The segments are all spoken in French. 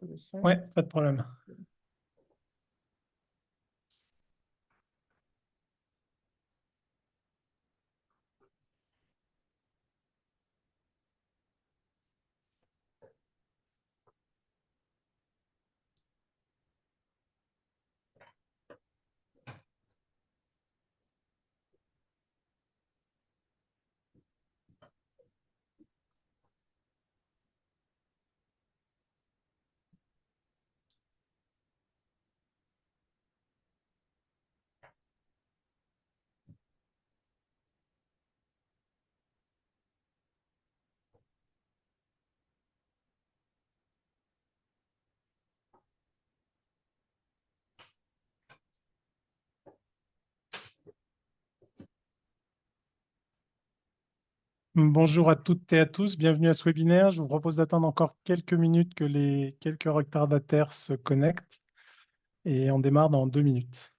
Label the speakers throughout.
Speaker 1: Le son.
Speaker 2: Ouais, pas de problème. Bonjour à toutes et à tous, bienvenue à ce webinaire. Je vous propose d'attendre encore quelques minutes que les quelques retardataires se connectent et on démarre dans 2 minutes.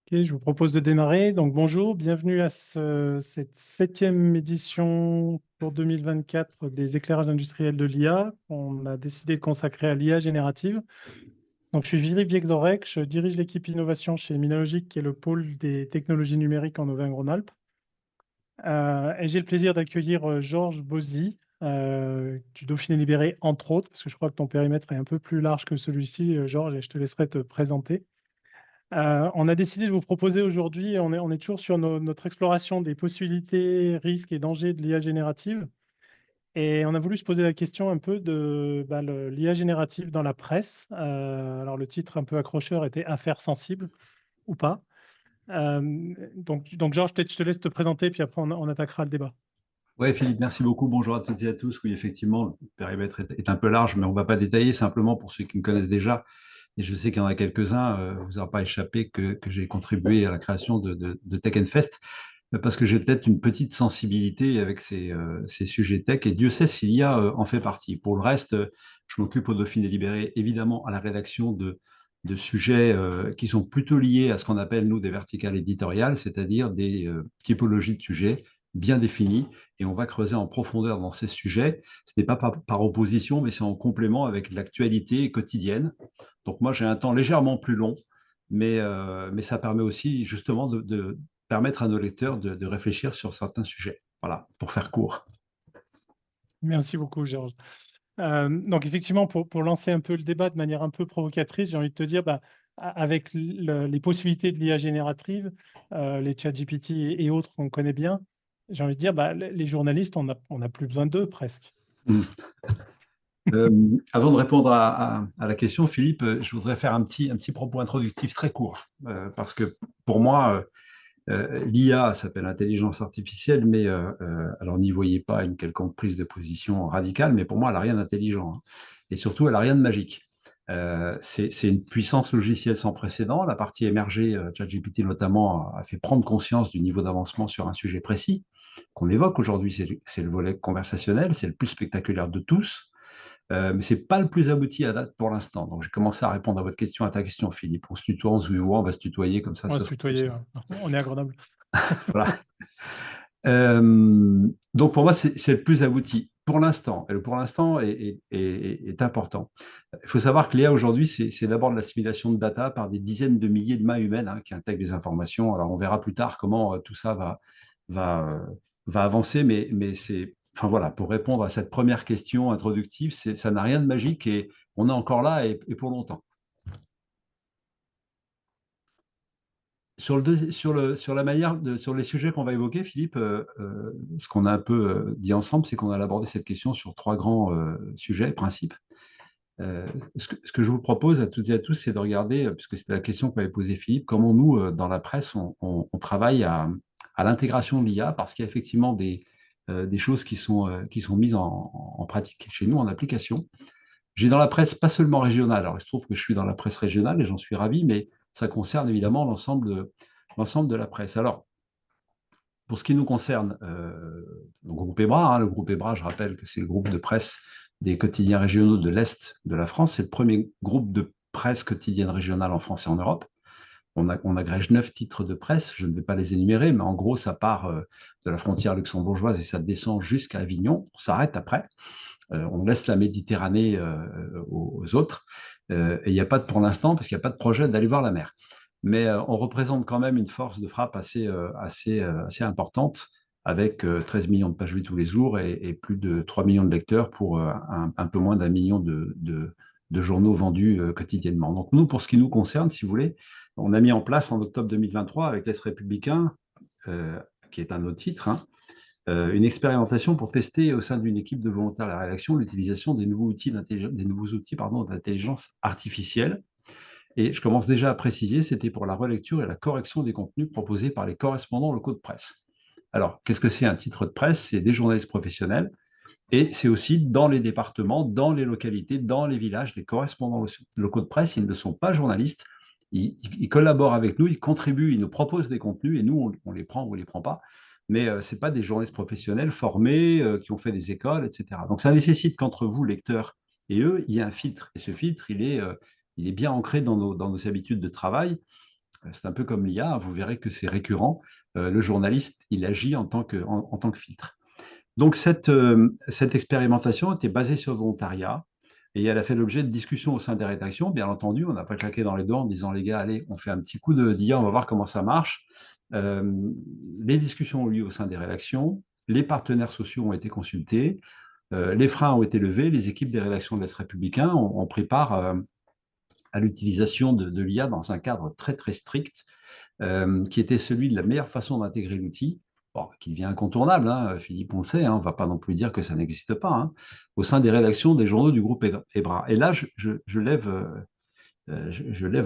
Speaker 2: Ok, je vous propose de démarrer. Donc bonjour, bienvenue à cette 7e édition pour 2024 des éclairages industriels de l'IA. On a décidé de consacrer à l'IA générative. Donc je suis Philippe Viexorek, je dirige l'équipe innovation chez Minalogic, qui est le pôle des technologies numériques en Auvergne-Rhône-Alpes. Et j'ai le plaisir d'accueillir Georges Bozzi, du Dauphiné Libéré, entre autres, parce que je crois que ton périmètre est un peu plus large que celui-ci, Georges, et je te laisserai te présenter. On a décidé de vous proposer aujourd'hui, on est toujours sur notre exploration des possibilités, risques et dangers de l'IA générative. Et on a voulu se poser la question un peu de l'IA générative dans la presse. Alors le titre un peu accrocheur était Affaires sensibles ou pas. Donc Georges, peut-être je te laisse te présenter, puis après on attaquera le débat.
Speaker 3: Oui, Philippe, merci beaucoup. Bonjour à toutes et à tous. Oui, effectivement, le périmètre est un peu large, mais on ne va pas détailler simplement pour ceux qui me connaissent déjà. Et je sais qu'il y en a quelques-uns, vous n'aura pas échappé que j'ai contribué à la création de Tech and Fest, parce que j'ai peut-être une petite sensibilité avec ces sujets tech, et Dieu sait s'il y a en fait partie. Pour le reste, je m'occupe au Dauphiné Libéré, évidemment, à la rédaction de sujets qui sont plutôt liés à ce qu'on appelle, nous, des verticales éditoriales, c'est-à-dire des typologies de sujets bien définies, et on va creuser en profondeur dans ces sujets. Ce n'est pas par opposition, mais c'est en complément avec l'actualité quotidienne. Donc moi, j'ai un temps légèrement plus long, mais ça permet aussi justement de permettre à nos lecteurs de réfléchir sur certains sujets. Voilà, pour faire court.
Speaker 2: Merci beaucoup, Georges. Donc effectivement, pour lancer un peu le débat de manière un peu provocatrice, j'ai envie de te dire, avec les possibilités de l'IA générative, les ChatGPT et autres qu'on connaît bien, j'ai envie de dire, les journalistes, on a plus besoin d'eux presque.
Speaker 3: Mm. Avant de répondre à la question, Philippe, je voudrais faire un petit propos introductif très court, parce que pour moi, l'IA s'appelle intelligence artificielle, mais alors n'y voyez pas une quelconque prise de position radicale, mais pour moi, elle n'a rien d'intelligent, hein. Et surtout, elle n'a rien de magique. C'est une puissance logicielle sans précédent. La partie émergée, ChatGPT notamment, a fait prendre conscience du niveau d'avancement sur un sujet précis qu'on évoque aujourd'hui. C'est le volet conversationnel, c'est le plus spectaculaire de tous. Mais ce n'est pas le plus abouti à date pour l'instant. Donc, j'ai commencé à répondre à votre question, à ta question, Philippe. On se tutoie, on se voit, on va se tutoyer comme ça,
Speaker 2: On va
Speaker 3: ce
Speaker 2: se
Speaker 3: sera plus
Speaker 2: tutoyer,
Speaker 3: simple.
Speaker 2: on est à Grenoble.
Speaker 3: Voilà. Donc, pour moi, c'est le plus abouti pour l'instant. Et le pour l'instant est important. Il faut savoir que l'IA aujourd'hui, c'est d'abord de l'assimilation de data par des dizaines de milliers de mains humaines, hein, qui intègrent des informations. Alors, on verra plus tard comment tout ça va, euh, va avancer, mais c'est, enfin voilà, pour répondre à cette première question introductive, ça n'a rien de magique et on est encore là et pour longtemps. sur la manière sur les sujets qu'on va évoquer, Philippe, ce qu'on a un peu dit ensemble, c'est qu'on a abordé cette question sur trois grands sujets, principes. Euh, ce que je vous propose à toutes et à tous, c'est de regarder, puisque c'était la question qu'avait posée Philippe, comment nous, dans la presse, on travaille à l'intégration de l'IA, parce qu'il y a effectivement des choses qui sont mises en pratique chez nous, en application. J'ai dans la presse pas seulement régionale, alors il se trouve que je suis dans la presse régionale et j'en suis ravi, mais ça concerne évidemment l'ensemble de la presse. Alors, pour ce qui nous concerne, le groupe EBRA, le groupe EBRA, je rappelle que c'est le groupe de presse des quotidiens régionaux de l'Est de la France. C'est le premier groupe de presse quotidienne régionale en France et en Europe. On agrège 9 titres de presse, je ne vais pas les énumérer, mais en gros, ça part de la frontière luxembourgeoise et ça descend jusqu'à Avignon. On s'arrête après. On laisse la Méditerranée aux autres. Et il n'y a pas pour l'instant, parce qu'il n'y a pas de projet d'aller voir la mer. Mais on représente quand même une force de frappe assez importante, avec 13 millions de pages vues tous les jours et plus de 3 millions de lecteurs pour un peu moins d'un million de journaux vendus quotidiennement. Donc nous, pour ce qui nous concerne, si vous voulez, on a mis en place en octobre 2023 avec l'Est républicain, qui est un autre titre, une expérimentation pour tester au sein d'une équipe de volontaires à la rédaction l'utilisation des nouveaux outils d'intelligence artificielle. Et je commence déjà à préciser, c'était pour la relecture et la correction des contenus proposés par les correspondants locaux de presse. Alors, qu'est-ce que c'est un titre de presse? C'est des journalistes professionnels et c'est aussi dans les départements, dans les localités, dans les villages, les correspondants locaux de presse, ils ne sont pas journalistes, ils collaborent avec nous, ils contribuent, ils nous proposent des contenus et nous, on les prend ou on ne les prend pas. Mais ce n'est pas des journalistes professionnels formés, qui ont fait des écoles, etc. Donc ça nécessite qu'entre vous, lecteurs, et eux, il y ait un filtre. Et ce filtre, il est bien ancré dans nos habitudes de travail. C'est un peu comme l'IA, vous verrez que c'est récurrent. Le journaliste, il agit en tant que filtre. Donc, cette expérimentation était basée sur le volontariat et elle a fait l'objet de discussions au sein des rédactions. Bien entendu, on n'a pas claqué dans les doigts en disant, les gars, allez, on fait un petit coup d'IA, on va voir comment ça marche. Euh, les discussions ont eu lieu au sein des rédactions, les partenaires sociaux ont été consultés, les freins ont été levés, les équipes des rédactions de l'Est républicain ont pris part à l'utilisation de l'IA dans un cadre très, très strict, qui était celui de la meilleure façon d'intégrer l'outil, bon, qui devient incontournable, Philippe, on le sait, on ne va pas non plus dire que ça n'existe pas, au sein des rédactions des journaux du groupe EBRA. Et là, je lève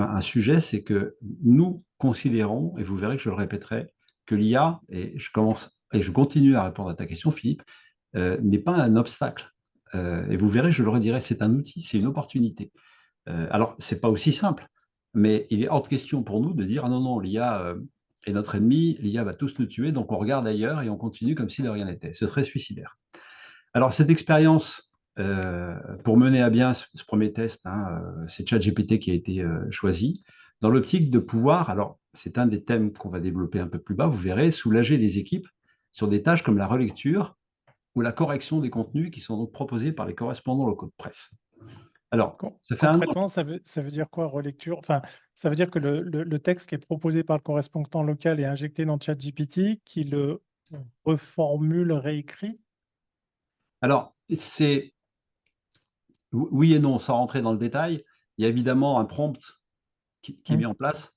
Speaker 3: un sujet, c'est que nous considérons, et vous verrez que je le répéterai, que l'IA, et je continue à répondre à ta question, Philippe, n'est pas un obstacle. Et vous verrez, je le redirai, c'est un outil, c'est une opportunité. Alors, ce n'est pas aussi simple, mais il est hors de question pour nous de dire, ah non, non, l'IA est notre ennemi, l'IA va tous nous tuer, donc on regarde ailleurs et on continue comme si de rien n'était. Ce serait suicidaire. Alors, cette expérience, pour mener à bien ce premier test, c'est ChatGPT qui a été choisi, dans l'optique de pouvoir, alors c'est un des thèmes qu'on va développer un peu plus bas, vous verrez, soulager les équipes sur des tâches comme la relecture ou la correction des contenus qui sont donc proposés par les correspondants locaux de presse. Alors, ça fait un an.
Speaker 2: Concrètement, ça veut dire quoi, relecture? Enfin, ça veut dire que le texte qui est proposé par le correspondant local est injecté dans ChatGPT, qui le reformule, réécrit.
Speaker 3: Alors, c'est oui et non, sans rentrer dans le détail. Il y a évidemment un prompt qui est mis en place.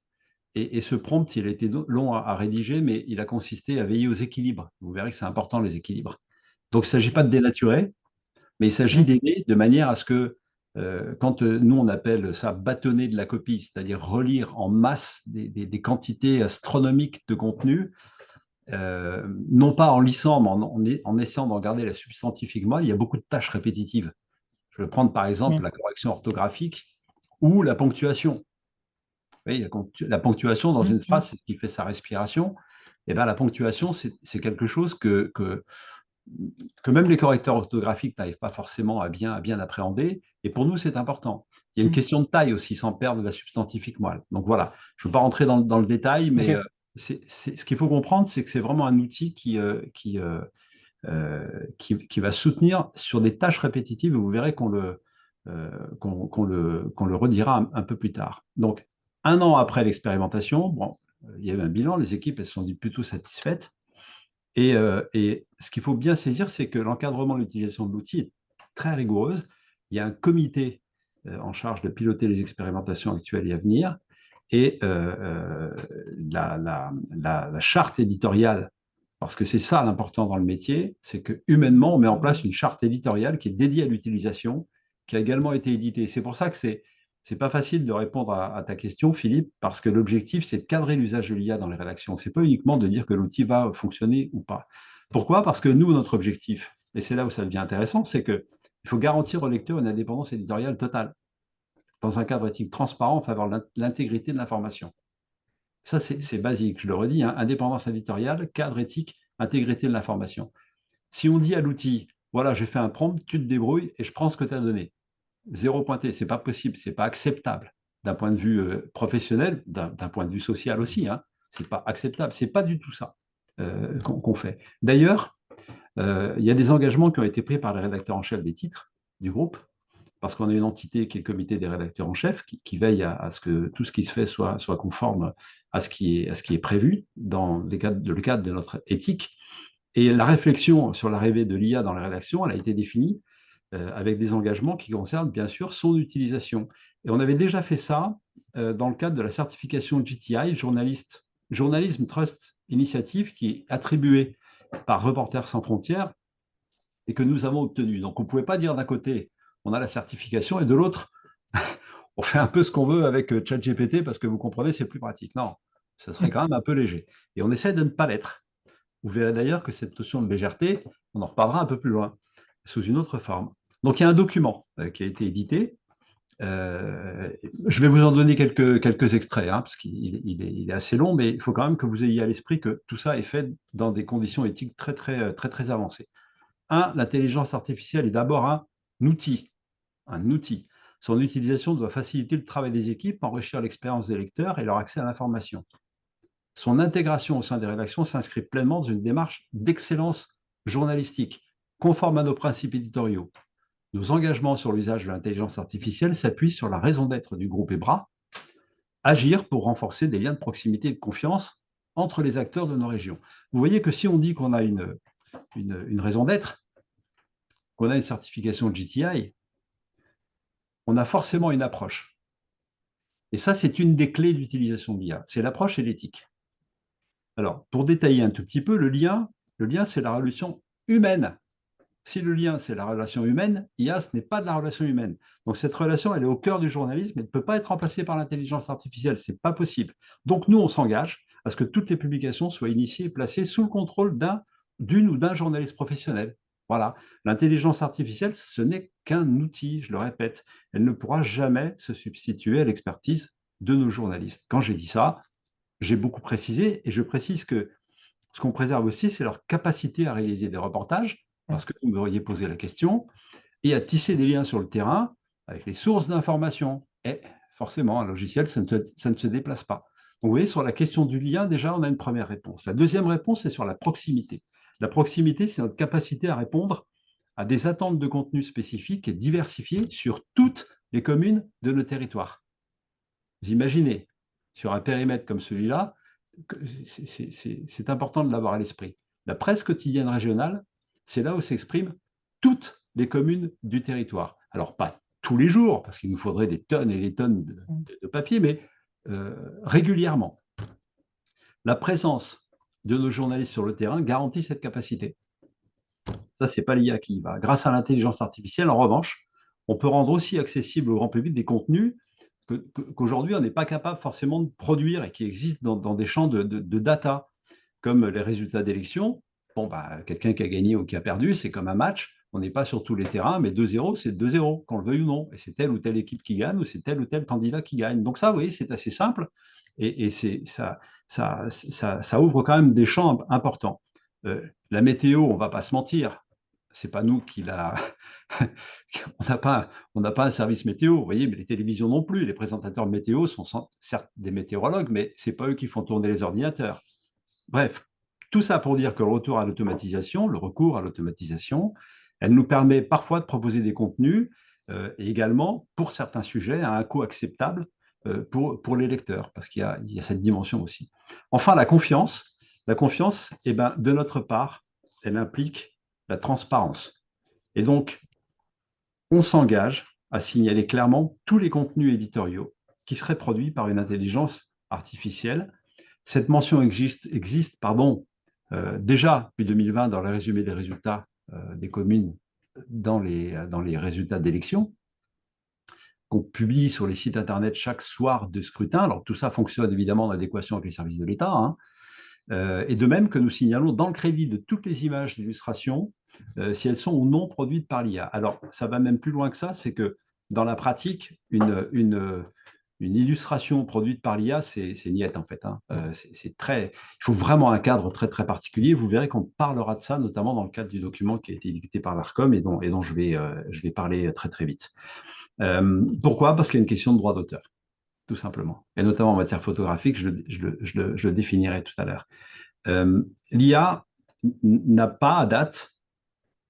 Speaker 3: Et ce prompt, il a été long à rédiger, mais il a consisté à veiller aux équilibres. Vous verrez que c'est important, les équilibres. Donc, il ne s'agit pas de dénaturer, mais il s'agit d'aider de manière à ce que, quand nous, on appelle ça bâtonner de la copie, c'est-à-dire relire en masse des quantités astronomiques de contenu, non pas en lissant, mais en essayant d'en garder la substantifique moelle, il y a beaucoup de tâches répétitives. Je vais prendre par exemple la correction orthographique ou la ponctuation. Oui, la ponctuation dans une phrase, c'est ce qui fait sa respiration. Et bien, la ponctuation, c'est quelque chose que même les correcteurs orthographiques n'arrivent pas forcément à bien appréhender. Et pour nous, c'est important. Il y a une question de taille aussi, sans perdre la substantifique moelle. Donc voilà, je ne veux pas rentrer dans le détail, mais ce qu'il faut comprendre, c'est que c'est vraiment un outil qui va soutenir sur des tâches répétitives, et vous verrez qu'on le redira un peu plus tard. Donc, un an après l'expérimentation, bon, il y avait un bilan, les équipes elles se sont dit plutôt satisfaites. Et ce qu'il faut bien saisir, c'est que l'encadrement de l'utilisation de l'outil est très rigoureuse. Il y a un comité en charge de piloter les expérimentations actuelles et à venir. et la charte éditoriale, parce que c'est ça l'important dans le métier, c'est que humainement, on met en place une charte éditoriale qui est dédiée à l'utilisation, qui a également été éditée. C'est pour ça que c'est pas facile de répondre à ta question, Philippe, parce que l'objectif, c'est de cadrer l'usage de l'IA dans les rédactions. C'est pas uniquement de dire que l'outil va fonctionner ou pas. Pourquoi? Parce que nous, notre objectif, et c'est là où ça devient intéressant, c'est qu'il faut garantir au lecteur une indépendance éditoriale totale, dans un cadre éthique transparent en faveur de l'intégrité de l'information. Ça, c'est basique, je le redis, hein, indépendance éditoriale, cadre éthique, intégrité de l'information. Si on dit à l'outil, voilà, j'ai fait un prompt, tu te débrouilles et je prends ce que tu as donné. Zéro pointé, c'est pas possible, c'est pas acceptable d'un point de vue professionnel, d'un point de vue social aussi. Hein, c'est pas acceptable, c'est pas du tout ça qu'on fait. D'ailleurs, il y a des engagements qui ont été pris par les rédacteurs en chef des titres du groupe, parce qu'on a une entité qui est le comité des rédacteurs en chef, qui veille à ce que tout ce qui se fait soit conforme à ce qui est prévu dans le cadre de notre éthique. Et la réflexion sur l'arrivée de l'IA dans la rédaction, elle a été définie avec des engagements qui concernent bien sûr son utilisation. Et on avait déjà fait ça dans le cadre de la certification GTI, Journalism Trust Initiative, qui est attribuée par Reporters sans frontières et que nous avons obtenue. Donc on ne pouvait pas dire d'un côté, on a la certification, et de l'autre, on fait un peu ce qu'on veut avec ChatGPT parce que vous comprenez, c'est plus pratique. Non, ça serait quand même un peu léger. Et on essaie de ne pas l'être. Vous verrez d'ailleurs que cette notion de légèreté, on en reparlera un peu plus loin, sous une autre forme. Donc il y a un document qui a été édité. Je vais vous en donner quelques extraits, hein, parce qu'il est assez long, mais il faut quand même que vous ayez à l'esprit que tout ça est fait dans des conditions éthiques très avancées. L'intelligence artificielle est d'abord un outil. Un outil. Son utilisation doit faciliter le travail des équipes, enrichir l'expérience des lecteurs et leur accès à l'information. Son intégration au sein des rédactions s'inscrit pleinement dans une démarche d'excellence journalistique, conforme à nos principes éditoriaux. Nos engagements sur l'usage de l'intelligence artificielle s'appuient sur la raison d'être du groupe EBRA, agir pour renforcer des liens de proximité et de confiance entre les acteurs de nos régions. Vous voyez que si on dit qu'on a une raison d'être, qu'on a une certification GTI, on a forcément une approche. Et ça, c'est une des clés d'utilisation de l'IA. C'est l'approche et l'éthique. Alors, pour détailler un tout petit peu, le lien, c'est la relation humaine. Si le lien, c'est la relation humaine, IA, ce n'est pas de la relation humaine. Donc, cette relation, elle est au cœur du journalisme et ne peut pas être remplacée par l'intelligence artificielle. Ce n'est pas possible. Donc, nous, on s'engage à ce que toutes les publications soient initiées et placées sous le contrôle d'une ou d'un journaliste professionnel. Voilà. L'intelligence artificielle, ce n'est qu'un outil, je le répète. Elle ne pourra jamais se substituer à l'expertise de nos journalistes. Quand j'ai dit ça, j'ai beaucoup précisé, et je précise que ce qu'on préserve aussi, c'est leur capacité à réaliser des reportages, parce que vous m'auriez posé la question, et à tisser des liens sur le terrain avec les sources d'information. Et forcément, un logiciel, ça ne se déplace pas. Donc, vous voyez, sur la question du lien, déjà, on a une première réponse. La deuxième réponse, c'est sur la proximité. La proximité, c'est notre capacité à répondre à des attentes de contenu spécifiques et diversifiées sur toutes les communes de nos territoires. Vous imaginez, sur un périmètre comme celui-là, c'est important de l'avoir à l'esprit. La presse quotidienne régionale, c'est là où s'expriment toutes les communes du territoire. Alors, pas tous les jours, parce qu'il nous faudrait des tonnes et des tonnes de papier, mais régulièrement. La présence de nos journalistes sur le terrain garantit cette capacité. Ça, ce n'est pas l'IA qui y va. Grâce à l'intelligence artificielle, en revanche, on peut rendre aussi accessible au grand public des contenus qu'aujourd'hui, on n'est pas capable forcément de produire et qui existent dans des champs de data, comme les résultats d'élection. Bon, bah, quelqu'un qui a gagné ou qui a perdu, c'est comme un match. On n'est pas sur tous les terrains, mais 2-0, c'est 2-0, qu'on le veuille ou non. Et c'est telle ou telle équipe qui gagne ou c'est tel ou tel candidat qui gagne. Donc ça, vous voyez, c'est assez simple et ça ouvre quand même des champs importants. La météo, on ne va pas se mentir, c'est pas nous qui la... on n'a pas un service météo, vous voyez, mais les télévisions non plus. Les présentateurs météo sont certes des météorologues, mais ce n'est pas eux qui font tourner les ordinateurs. Bref, tout ça pour dire que le recours à l'automatisation, elle nous permet parfois de proposer des contenus et également, pour certains sujets, à un coût acceptable pour les lecteurs, parce qu'il y a cette dimension aussi. Enfin, la confiance. La confiance, eh ben, de notre part, elle implique la transparence. Et donc, on s'engage à signaler clairement tous les contenus éditoriaux qui serait produit par une intelligence artificielle. Cette mention existe déjà depuis 2020 dans le résumé des résultats des communes dans les résultats d'élection qu'on publie sur les sites Internet chaque soir de scrutin. Alors, tout ça fonctionne évidemment en adéquation avec les services de l'État. Hein. Et de même que nous signalons dans le crédit de toutes les images d'illustration si elles sont ou non produites par l'IA. Alors, ça va même plus loin que ça, c'est que dans la pratique, une illustration produite par l'IA, c'est niette en fait. Hein. Il faut vraiment un cadre très très particulier. Vous verrez qu'on parlera de ça, notamment dans le cadre du document qui a été édicté par l'ARCOM et dont je vais parler très très vite. Pourquoi? Parce qu'il y a une question de droit d'auteur, tout simplement. Et notamment en matière photographique, je le définirai tout à l'heure. L'IA n'a pas à date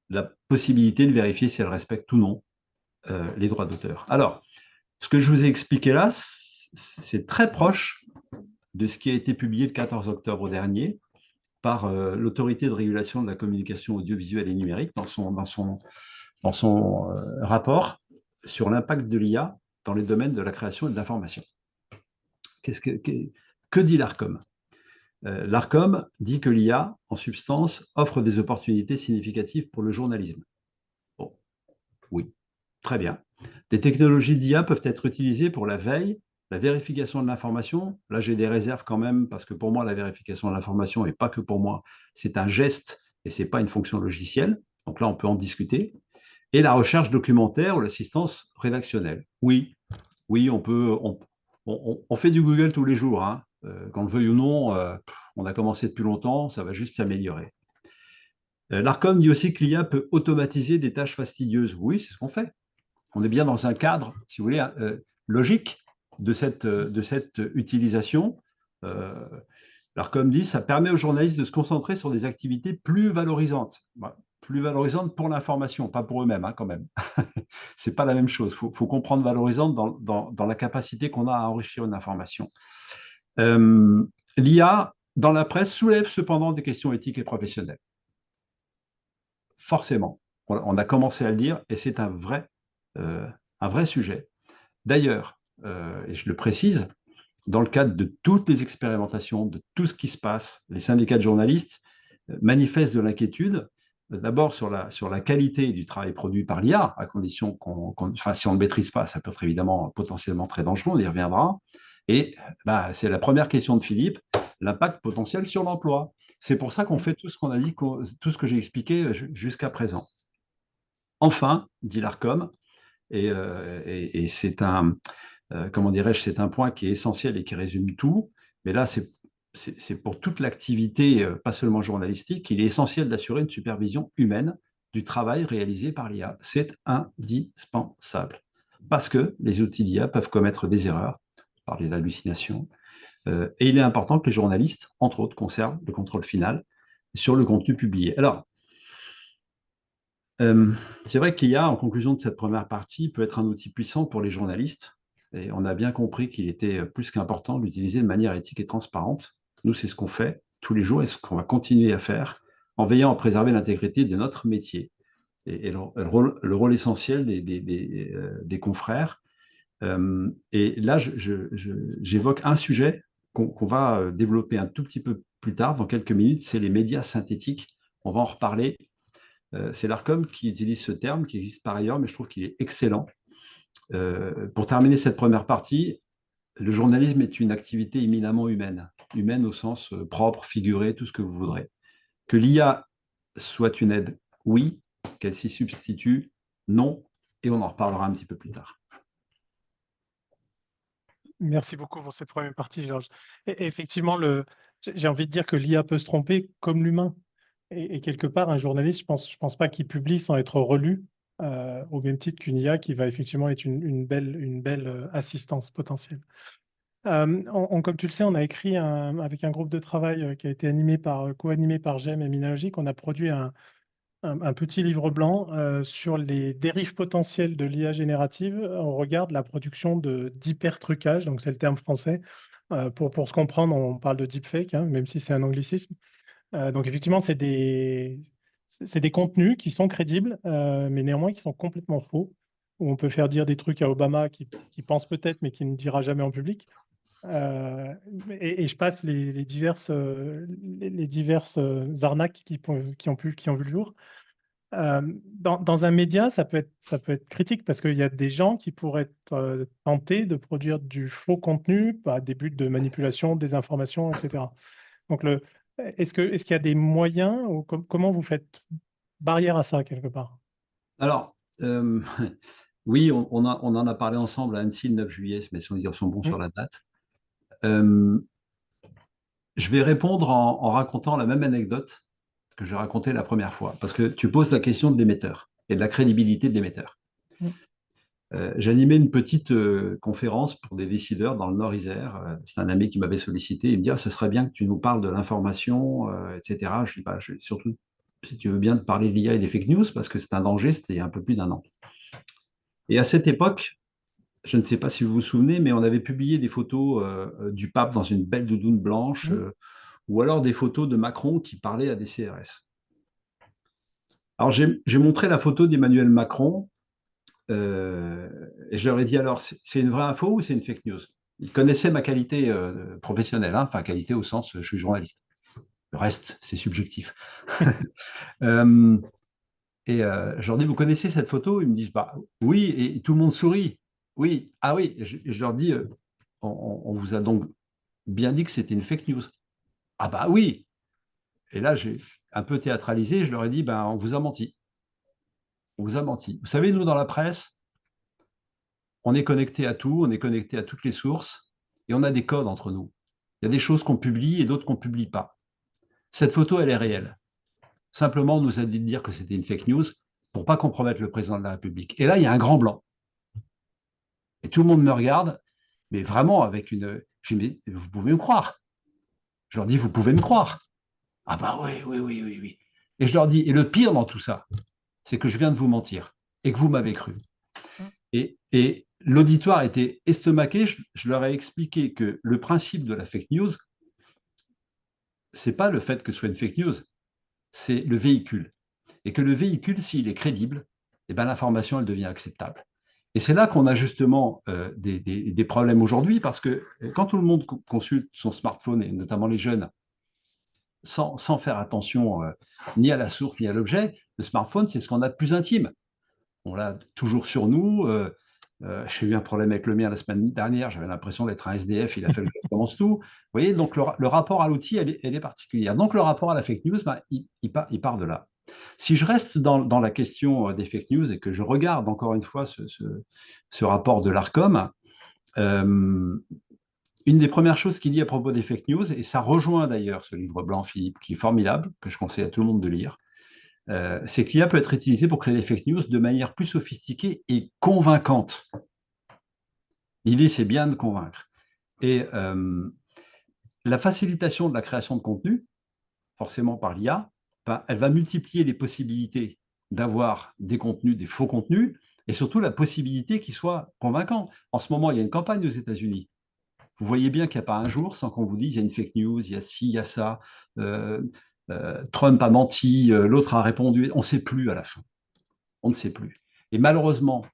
Speaker 3: la possibilité de vérifier si elle respecte ou non les droits d'auteur. Alors, ce que je vous ai expliqué là, c'est très proche de ce qui a été publié le 14 octobre dernier par l'autorité de régulation de la communication audiovisuelle et numérique dans son rapport sur l'impact de l'IA dans les domaines de la création et de l'information. Que dit l'ARCOM? L'ARCOM dit que l'IA, en substance, offre des opportunités significatives pour le journalisme. Bon, oui, très bien. Des technologies d'IA peuvent être utilisées pour la veille, la vérification de l'information. Là, j'ai des réserves quand même, parce que pour moi, la vérification de l'information, et pas que pour moi, c'est un geste et ce n'est pas une fonction logicielle. Donc là, on peut en discuter. Et la recherche documentaire ou l'assistance rédactionnelle. Oui, on fait du Google tous les jours. Hein. Qu'on le veuille ou non, on a commencé depuis longtemps, ça va juste s'améliorer. L'ARCOM dit aussi que l'IA peut automatiser des tâches fastidieuses. Oui, c'est ce qu'on fait. On est bien dans un cadre, si vous voulez, logique de cette utilisation. L'ARCOM dit que ça permet aux journalistes de se concentrer sur des activités plus valorisantes. Plus valorisantes pour l'information, pas pour eux-mêmes, hein, quand même. Ce n'est pas la même chose. Il faut comprendre valorisante dans la capacité qu'on a à enrichir une information. L'IA, dans la presse, soulève cependant des questions éthiques et professionnelles. Forcément. On a commencé à le dire et c'est un vrai sujet. D'ailleurs, et je le précise, dans le cadre de toutes les expérimentations, de tout ce qui se passe, les syndicats de journalistes manifestent de l'inquiétude, d'abord sur la qualité du travail produit par l'IA, à condition si on ne le maîtrise pas, ça peut être évidemment potentiellement très dangereux, on y reviendra. Et c'est la première question de Philippe, l'impact potentiel sur l'emploi. C'est pour ça qu'on fait tout ce qu'on a dit, tout ce que j'ai expliqué jusqu'à présent. Enfin, dit l'ARCOM, et c'est un, c'est un point qui est essentiel et qui résume tout, mais là, c'est pour toute l'activité, pas seulement journalistique, il est essentiel d'assurer une supervision humaine du travail réalisé par l'IA. C'est indispensable, parce que les outils d'IA peuvent commettre des erreurs, parler d'hallucinations, et il est important que les journalistes, entre autres, conservent le contrôle final sur le contenu publié. Alors, c'est vrai qu'il y a, en conclusion de cette première partie, peut être un outil puissant pour les journalistes, et on a bien compris qu'il était plus qu'important de l'utiliser de manière éthique et transparente. Nous, c'est ce qu'on fait tous les jours et ce qu'on va continuer à faire en veillant à préserver l'intégrité de notre métier et le rôle essentiel des confrères. Et là, j'évoque un sujet qu'on va développer un tout petit peu plus tard, dans quelques minutes, c'est les médias synthétiques. On va en reparler. C'est l'ARCOM qui utilise ce terme, qui existe par ailleurs, mais je trouve qu'il est excellent. Pour terminer cette première partie, le journalisme est une activité éminemment humaine, humaine au sens propre, figuré, tout ce que vous voudrez. Que l'IA soit une aide, oui. Qu'elle s'y substitue, non. Et on en reparlera un petit peu plus tard.
Speaker 2: Merci beaucoup pour cette première partie, Georges. Et effectivement, j'ai envie de dire que l'IA peut se tromper comme l'humain. Et quelque part, un journaliste, je pense pas qu'il publie sans être relu, au même titre qu'une IA qui va effectivement être une belle assistance potentielle. Comme tu le sais, on a écrit avec un groupe de travail qui a été co-animé par GEM et Minalogic, on a produit un petit livre blanc sur les dérives potentielles de l'IA générative. On regarde la production d'hypertrucage, donc c'est le terme français. Pour se comprendre, on parle de deepfake, hein, même si c'est un anglicisme. Donc effectivement, c'est des contenus qui sont crédibles, mais néanmoins qui sont complètement faux. où on peut faire dire des trucs à Obama qui pense peut-être, mais qui ne dira jamais en public. Euh, et je passe les diverses arnaques qui ont vu le jour. Dans un média, ça peut être critique parce qu'il y a des gens qui pourraient être tentés de produire du faux contenu à des buts de manipulation, désinformation, etc. Donc, est-ce qu'il y a des moyens ou comment vous faites barrière à ça quelque part?
Speaker 3: Alors, oui, on en a parlé ensemble à Annecy le 9 juillet, mais si on sont bons
Speaker 2: Hmm.
Speaker 3: sur la date. Euh, je vais répondre en racontant la même anecdote que j'ai racontée la première fois, parce que tu poses la question de l'émetteur et de la crédibilité de l'émetteur.
Speaker 2: Hmm.
Speaker 3: J'animais une petite conférence pour des décideurs dans le Nord-Isère. C'est un ami qui m'avait sollicité. Il me dit, ah, ce serait bien que tu nous parles de l'information, etc. Je dis, bah, surtout, si tu veux bien te parler de l'IA et des fake news, parce que c'est un danger, c'était il y a un peu plus d'1 an. Et à cette époque, je ne sais pas si vous vous souvenez, mais on avait publié des photos du pape dans une belle doudoune blanche,
Speaker 2: Hmm.
Speaker 3: ou alors des photos de Macron qui parlait à des CRS. Alors j'ai montré la photo d'Emmanuel Macron. Et je leur ai dit alors, c'est une vraie info ou c'est une fake news? Ils connaissaient ma qualité professionnelle, hein, enfin qualité au sens, je suis journaliste. Le reste, c'est subjectif. euh, je leur dis, vous connaissez cette photo? Ils me disent, bah oui, et tout le monde sourit. Oui, ah oui, et je leur dis, on vous a donc bien dit que c'était une fake news. Ah bah oui. Et là, j'ai un peu théâtralisé, je leur ai dit, ben, on vous a menti. On vous a menti. Vous savez, nous, dans la presse, on est connecté à tout, on est connecté à toutes les sources, et on a des codes entre nous. Il y a des choses qu'on publie et d'autres qu'on ne publie pas. Cette photo, elle est réelle. Simplement, on nous a dit de dire que c'était une fake news pour pas compromettre le président de la République. Et là, il y a un grand blanc. Et tout le monde me regarde, mais vraiment avec une... Je dis, mais vous pouvez me croire. Je leur dis, vous pouvez me croire. Ah bah oui, oui, oui, oui, oui. Et je leur dis, et le pire dans tout ça, c'est que je viens de vous mentir et que vous m'avez cru. Et l'auditoire était estomaqué. Je leur ai expliqué que le principe de la fake news, c'est pas le fait que ce soit une fake news, c'est le véhicule. Et que le véhicule, s'il est crédible, eh ben, l'information, elle devient acceptable. Et c'est là qu'on a justement des problèmes aujourd'hui, parce que quand tout le monde consulte son smartphone, et notamment les jeunes, sans faire attention ni à la source ni à l'objet, le smartphone, c'est ce qu'on a de plus intime. On l'a toujours sur nous. J'ai eu un problème avec le mien la semaine dernière, j'avais l'impression d'être un SDF, il a fallu que je recommence tout. Vous voyez, donc le rapport à l'outil, elle est particulière. Donc le rapport à la fake news, ben, il part de là. Si je reste dans la question des fake news et que je regarde encore une fois ce rapport de l'ARCOM, euh, une des premières choses qu'il dit à propos des fake news, et ça rejoint d'ailleurs ce livre blanc, Philippe, qui est formidable, que je conseille à tout le monde de lire, c'est que l'IA peut être utilisée pour créer des fake news de manière plus sophistiquée et convaincante. L'idée, c'est bien de convaincre. Et la facilitation de la création de contenu, forcément par l'IA, ben, elle va multiplier les possibilités d'avoir des contenus, des faux contenus, et surtout la possibilité qu'ils soient convaincants. En ce moment, il y a une campagne aux États-Unis. Vous voyez bien qu'il n'y a pas un jour sans qu'on vous dise il y a une fake news, il y a ci, il y a ça, Trump a menti, l'autre a répondu, on ne sait plus à la fin. On ne sait plus. Et malheureusement,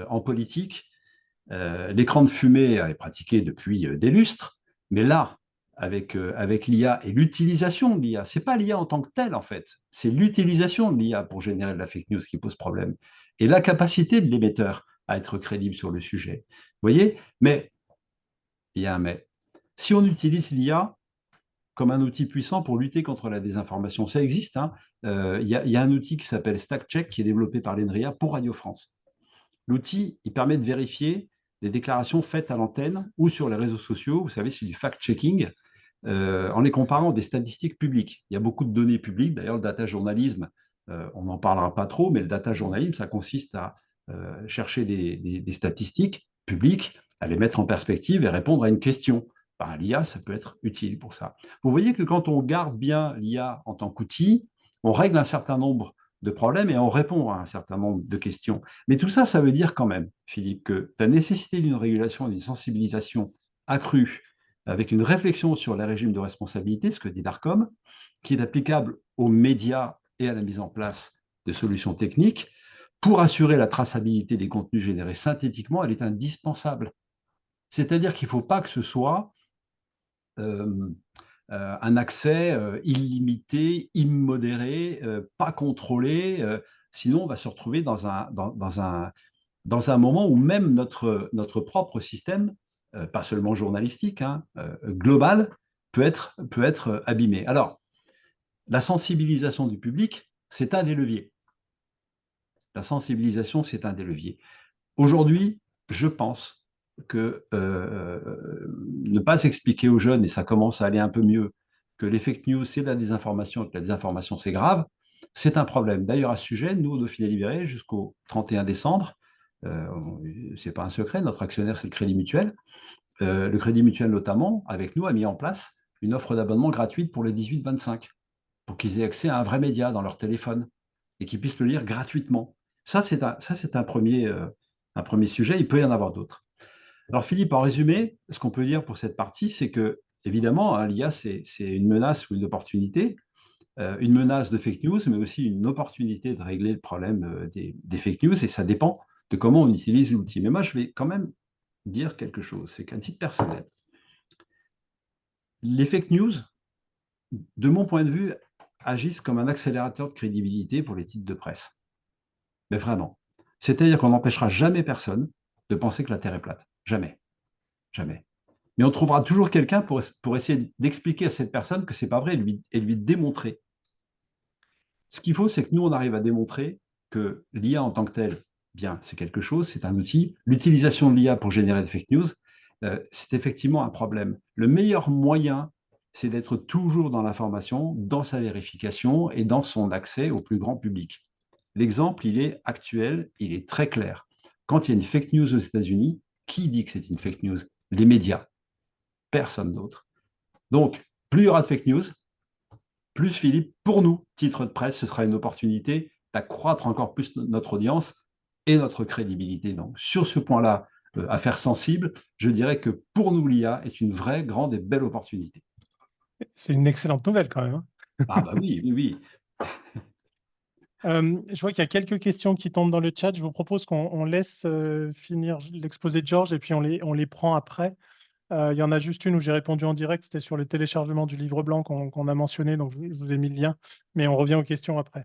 Speaker 3: en politique, l'écran de fumée est pratiqué depuis des lustres, mais là, avec l'IA et l'utilisation de l'IA, ce n'est pas l'IA en tant que telle, en fait, c'est l'utilisation de l'IA pour générer de la fake news qui pose problème, et la capacité de l'émetteur à être crédible sur le sujet. Vous voyez? Mais, il y a un mais. Si on utilise l'IA comme un outil puissant pour lutter contre la désinformation, ça existe, hein. Il y a un outil qui s'appelle StackCheck qui est développé par l'INRIA pour Radio France. L'outil, il permet de vérifier les déclarations faites à l'antenne ou sur les réseaux sociaux. Vous savez, c'est du fact-checking en les comparant des statistiques publiques. Il y a beaucoup de données publiques. D'ailleurs, le data journalisme, on n'en parlera pas trop, mais le data journalisme, ça consiste à chercher des statistiques publiques, à les mettre en perspective et répondre à une question. Ben, l'IA, ça peut être utile pour ça. Vous voyez que quand on garde bien l'IA en tant qu'outil, on règle un certain nombre de problèmes et on répond à un certain nombre de questions. Mais tout ça, ça veut dire quand même, Philippe, que la nécessité d'une régulation et d'une sensibilisation accrue, avec une réflexion sur les régimes de responsabilité, ce que dit l'ARCOM, qui est applicable aux médias et à la mise en place de solutions techniques, pour assurer la traçabilité des contenus générés synthétiquement, elle est indispensable. C'est-à-dire qu'il ne faut pas que ce soit un accès illimité, immodéré, pas contrôlé. Sinon, on va se retrouver dans un moment où même notre propre système, pas seulement journalistique, hein, global, peut être abîmé. Alors, la sensibilisation du public, c'est un des leviers. La sensibilisation, c'est un des leviers. Aujourd'hui, je pense que ne pas expliquer aux jeunes, et ça commence à aller un peu mieux, que les fake news, c'est de la désinformation et que la désinformation, c'est grave, c'est un problème. D'ailleurs, à ce sujet, nous, au Dauphiné Libéré, jusqu'au 31 décembre, euh, ce n'est pas un secret, notre actionnaire, c'est le Crédit Mutuel. Le Crédit Mutuel, notamment, avec nous, a mis en place une offre d'abonnement gratuite pour les 18-25, pour qu'ils aient accès à un vrai média dans leur téléphone et qu'ils puissent le lire gratuitement. Ça, c'est un premier sujet. Il peut y en avoir d'autres. Alors, Philippe, en résumé, ce qu'on peut dire pour cette partie, c'est que, évidemment, hein, l'IA, c'est une menace ou une opportunité. Une menace de fake news, mais aussi une opportunité de régler le problème des fake news, et ça dépend de comment on utilise l'outil. Mais moi, je vais quand même dire quelque chose, c'est qu'à titre personnel, les fake news, de mon point de vue, agissent comme un accélérateur de crédibilité pour les titres de presse. Mais vraiment. C'est-à-dire qu'on n'empêchera jamais personne de penser que la Terre est plate. Jamais. Jamais. Mais on trouvera toujours quelqu'un pour essayer d'expliquer à cette personne que ce n'est pas vrai et lui démontrer. Ce qu'il faut, c'est que nous, on arrive à démontrer que l'IA en tant que telle, bien, c'est quelque chose, c'est un outil. L'utilisation de l'IA pour générer des fake news, c'est effectivement un problème. Le meilleur moyen, c'est d'être toujours dans l'information, dans sa vérification et dans son accès au plus grand public. L'exemple, il est actuel, il est très clair. Quand il y a une fake news aux États-Unis, qui dit que c'est une fake news? Les médias, personne d'autre. Donc, plus il y aura de fake news, plus Philippe, pour nous, titre de presse, ce sera une opportunité d'accroître encore plus notre audience et notre crédibilité. Donc, sur ce point-là, affaire sensible, je dirais que pour nous, l'IA est une vraie, grande et belle opportunité.
Speaker 2: C'est une excellente nouvelle quand même, hein.
Speaker 3: Ah bah oui, oui, oui.
Speaker 2: Je vois qu'il y a quelques questions qui tombent dans le chat. Je vous propose qu'on laisse finir l'exposé de Georges et puis on les prend après. Il y en a juste une où j'ai répondu en direct, c'était sur le téléchargement du livre blanc qu'on a mentionné, donc je vous ai mis le lien, mais on revient aux questions après.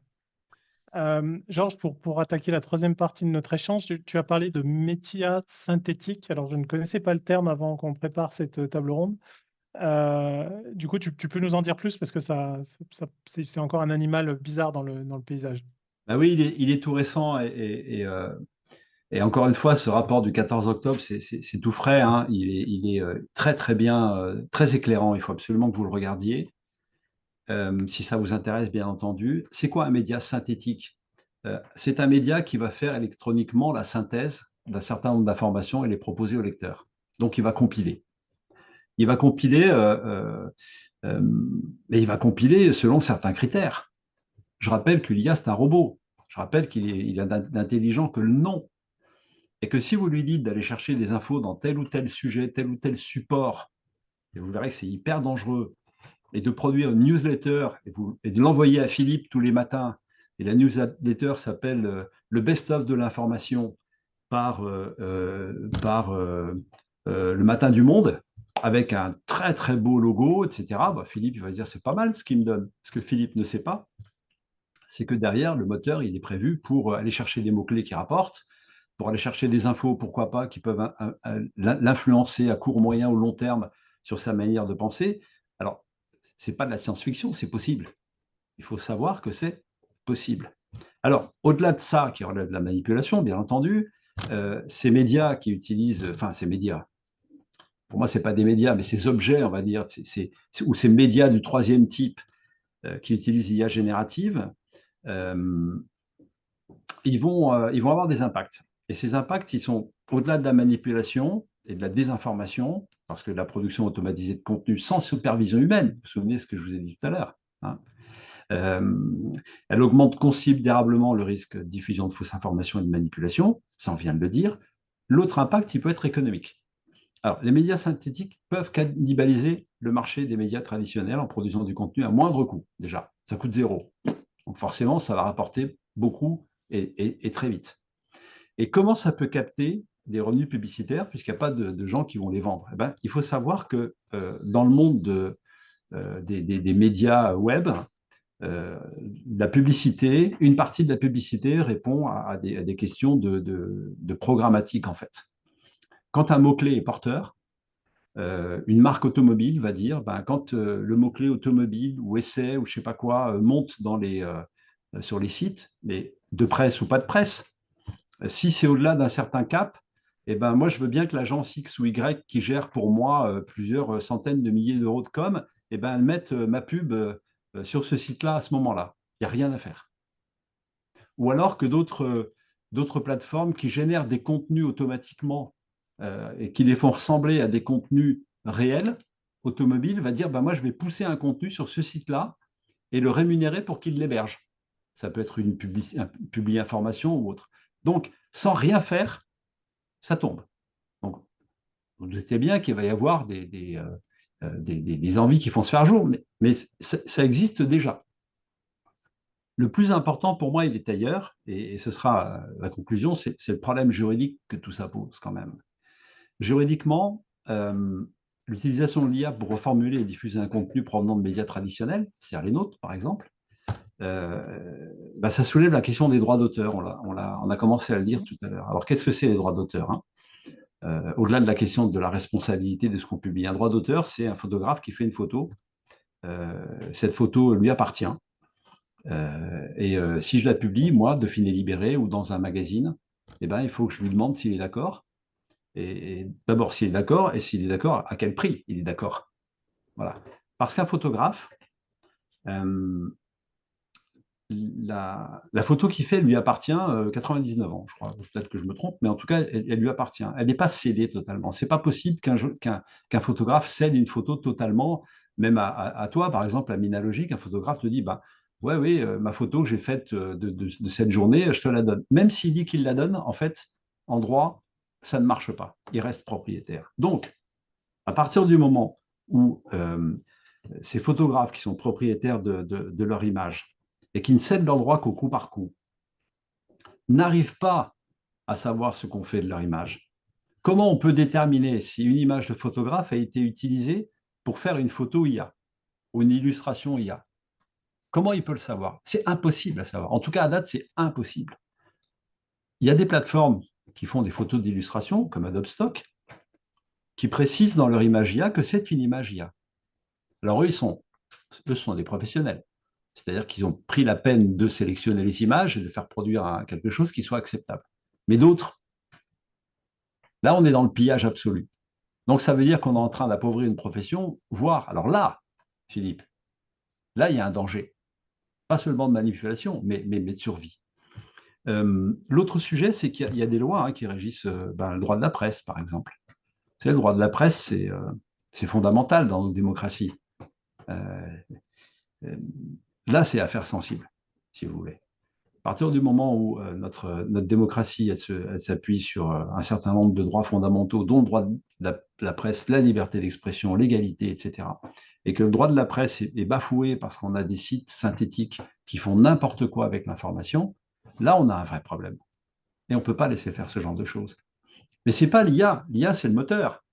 Speaker 2: Georges, pour attaquer la troisième partie de notre échange, tu as parlé de médias synthétiques. Alors, je ne connaissais pas le terme avant qu'on prépare cette table ronde. Du coup, tu peux nous en dire plus parce que c'est encore un animal bizarre dans le paysage.
Speaker 3: Bah oui, il est tout récent et encore une fois, ce rapport du 14 octobre, c'est tout frais, hein. Il est très très bien, très éclairant. Il faut absolument que vous le regardiez. Si ça vous intéresse, bien entendu. C'est quoi un média synthétique? C'est un média qui va faire électroniquement la synthèse d'un certain nombre d'informations et les proposer au lecteur. Donc, il va compiler. Il va compiler, mais il va compiler selon certains critères. Je rappelle que l'IA, c'est un robot. Je rappelle qu'il est d'intelligent que le nom. Et que si vous lui dites d'aller chercher des infos dans tel ou tel sujet, tel ou tel support, et vous verrez que c'est hyper dangereux, et de produire une newsletter et de l'envoyer à Philippe tous les matins. Et la newsletter s'appelle le best-of de l'information par le Matin du Monde, avec un très très beau logo, etc. Bah, Philippe il va se dire c'est pas mal ce qu'il me donne. Ce que Philippe ne sait pas, c'est que derrière, le moteur, il est prévu pour aller chercher des mots-clés qui rapportent, pour aller chercher des infos, pourquoi pas, qui peuvent l'influencer à court, moyen ou long terme sur sa manière de penser. Alors, ce n'est pas de la science-fiction, c'est possible. Il faut savoir que c'est possible. Alors, au-delà de ça, qui relève de la manipulation, bien entendu, ces médias qui utilisent, enfin, ces médias, pour moi, ce n'est pas des médias, mais ces objets, on va dire, ou ces médias du troisième type qui utilisent l'IA générative, euh, ils vont avoir des impacts. Et ces impacts, ils sont au-delà de la manipulation et de la désinformation, parce que la production automatisée de contenu sans supervision humaine, vous vous souvenez de ce que je vous ai dit tout à l'heure, hein, elle augmente considérablement le risque de diffusion de fausses informations et de manipulation, ça on vient de le dire. L'autre impact, il peut être économique. Alors, les médias synthétiques peuvent cannibaliser le marché des médias traditionnels en produisant du contenu à moindre coût, déjà. Ça coûte zéro. Donc forcément, ça va rapporter beaucoup et très vite. Et comment ça peut capter des revenus publicitaires puisqu'il n'y a pas de gens qui vont les vendre? Eh ben, il faut savoir que dans le monde des médias web, la publicité, une partie de la publicité répond à des questions de programmatique, en fait. Quand un mot-clé est porteur, une marque automobile va dire, ben, quand le mot-clé automobile ou essai ou je ne sais pas quoi monte sur les sites, mais de presse ou pas de presse, si c'est au-delà d'un certain cap, eh ben, moi, je veux bien que l'agence X ou Y qui gère pour moi plusieurs centaines de milliers d'euros de com, eh ben, elle mette ma pub sur ce site-là à ce moment-là. Il n'y a rien à faire. Ou alors que d'autres plateformes qui génèrent des contenus automatiquement et qui les font ressembler à des contenus réels, automobiles, va dire, ben, moi, je vais pousser un contenu sur ce site-là et le rémunérer pour qu'il l'héberge. Ça peut être une publi information ou autre. Donc, sans rien faire, ça tombe. Donc, vous doutez bien qu'il va y avoir des envies qui font se faire jour, mais ça existe déjà. Le plus important pour moi, il est ailleurs, et ce sera la conclusion, c'est le problème juridique que tout ça pose quand même. Juridiquement, l'utilisation de l'IA pour reformuler et diffuser un contenu provenant de médias traditionnels, c'est-à-dire les nôtres par exemple, ça soulève la question des droits d'auteur. On a commencé à le dire tout à l'heure. Alors, qu'est-ce que c'est les droits d'auteur, hein? Au-delà de la question de la responsabilité de ce qu'on publie, un droit d'auteur, c'est un photographe qui fait une photo. Cette photo lui appartient. Si je la publie, moi, de Dauphin et Libéré ou dans un magazine, eh ben, il faut que je lui demande s'il est d'accord. Et d'abord, s'il est d'accord, et s'il est d'accord, à quel prix il est d'accord. Voilà. Parce qu'un photographe, la photo qu'il fait lui appartient 99 ans, je crois. Peut-être que je me trompe, mais en tout cas, elle lui appartient. Elle n'est pas cédée totalement. C'est pas possible qu'un photographe cède une photo totalement, même à toi, par exemple, à Minalogique, un photographe te dit, bah, ouais, oui, ma photo que j'ai faite de cette journée, je te la donne. Même s'il dit qu'il la donne, en fait, en droit, ça ne marche pas. Il reste propriétaire. Donc, à partir du moment où ces photographes qui sont propriétaires de leur image et qui ne cèdent leurs droits qu'au coup par coup, n'arrivent pas à savoir ce qu'on fait de leur image. Comment on peut déterminer si une image de photographe a été utilisée pour faire une photo IA ou une illustration IA? Comment il peut le savoir? C'est impossible à savoir. En tout cas, à date, c'est impossible. Il y a des plateformes qui font des photos d'illustration, comme Adobe Stock, qui précisent dans leur image IA que c'est une image IA. Alors eux, ce sont des professionnels. C'est-à-dire qu'ils ont pris la peine de sélectionner les images et de faire produire quelque chose qui soit acceptable. Mais d'autres, là, on est dans le pillage absolu. Donc, ça veut dire qu'on est en train d'appauvrir une profession, voire, alors là, Philippe, là, il y a un danger. Pas seulement de manipulation, mais de survie. L'autre sujet, c'est qu'il y a des lois qui régissent le droit de la presse, par exemple. Vous savez, le droit de la presse, c'est fondamental dans nos démocraties. Là, c'est affaire sensible, si vous voulez. À partir du moment où notre démocratie elle s'appuie sur un certain nombre de droits fondamentaux, dont le droit de la presse, la liberté d'expression, l'égalité, etc., et que le droit de la presse est bafoué parce qu'on a des sites synthétiques qui font n'importe quoi avec l'information, là, on a un vrai problème. Et on ne peut pas laisser faire ce genre de choses. Mais ce n'est pas l'IA. L'IA, c'est le moteur.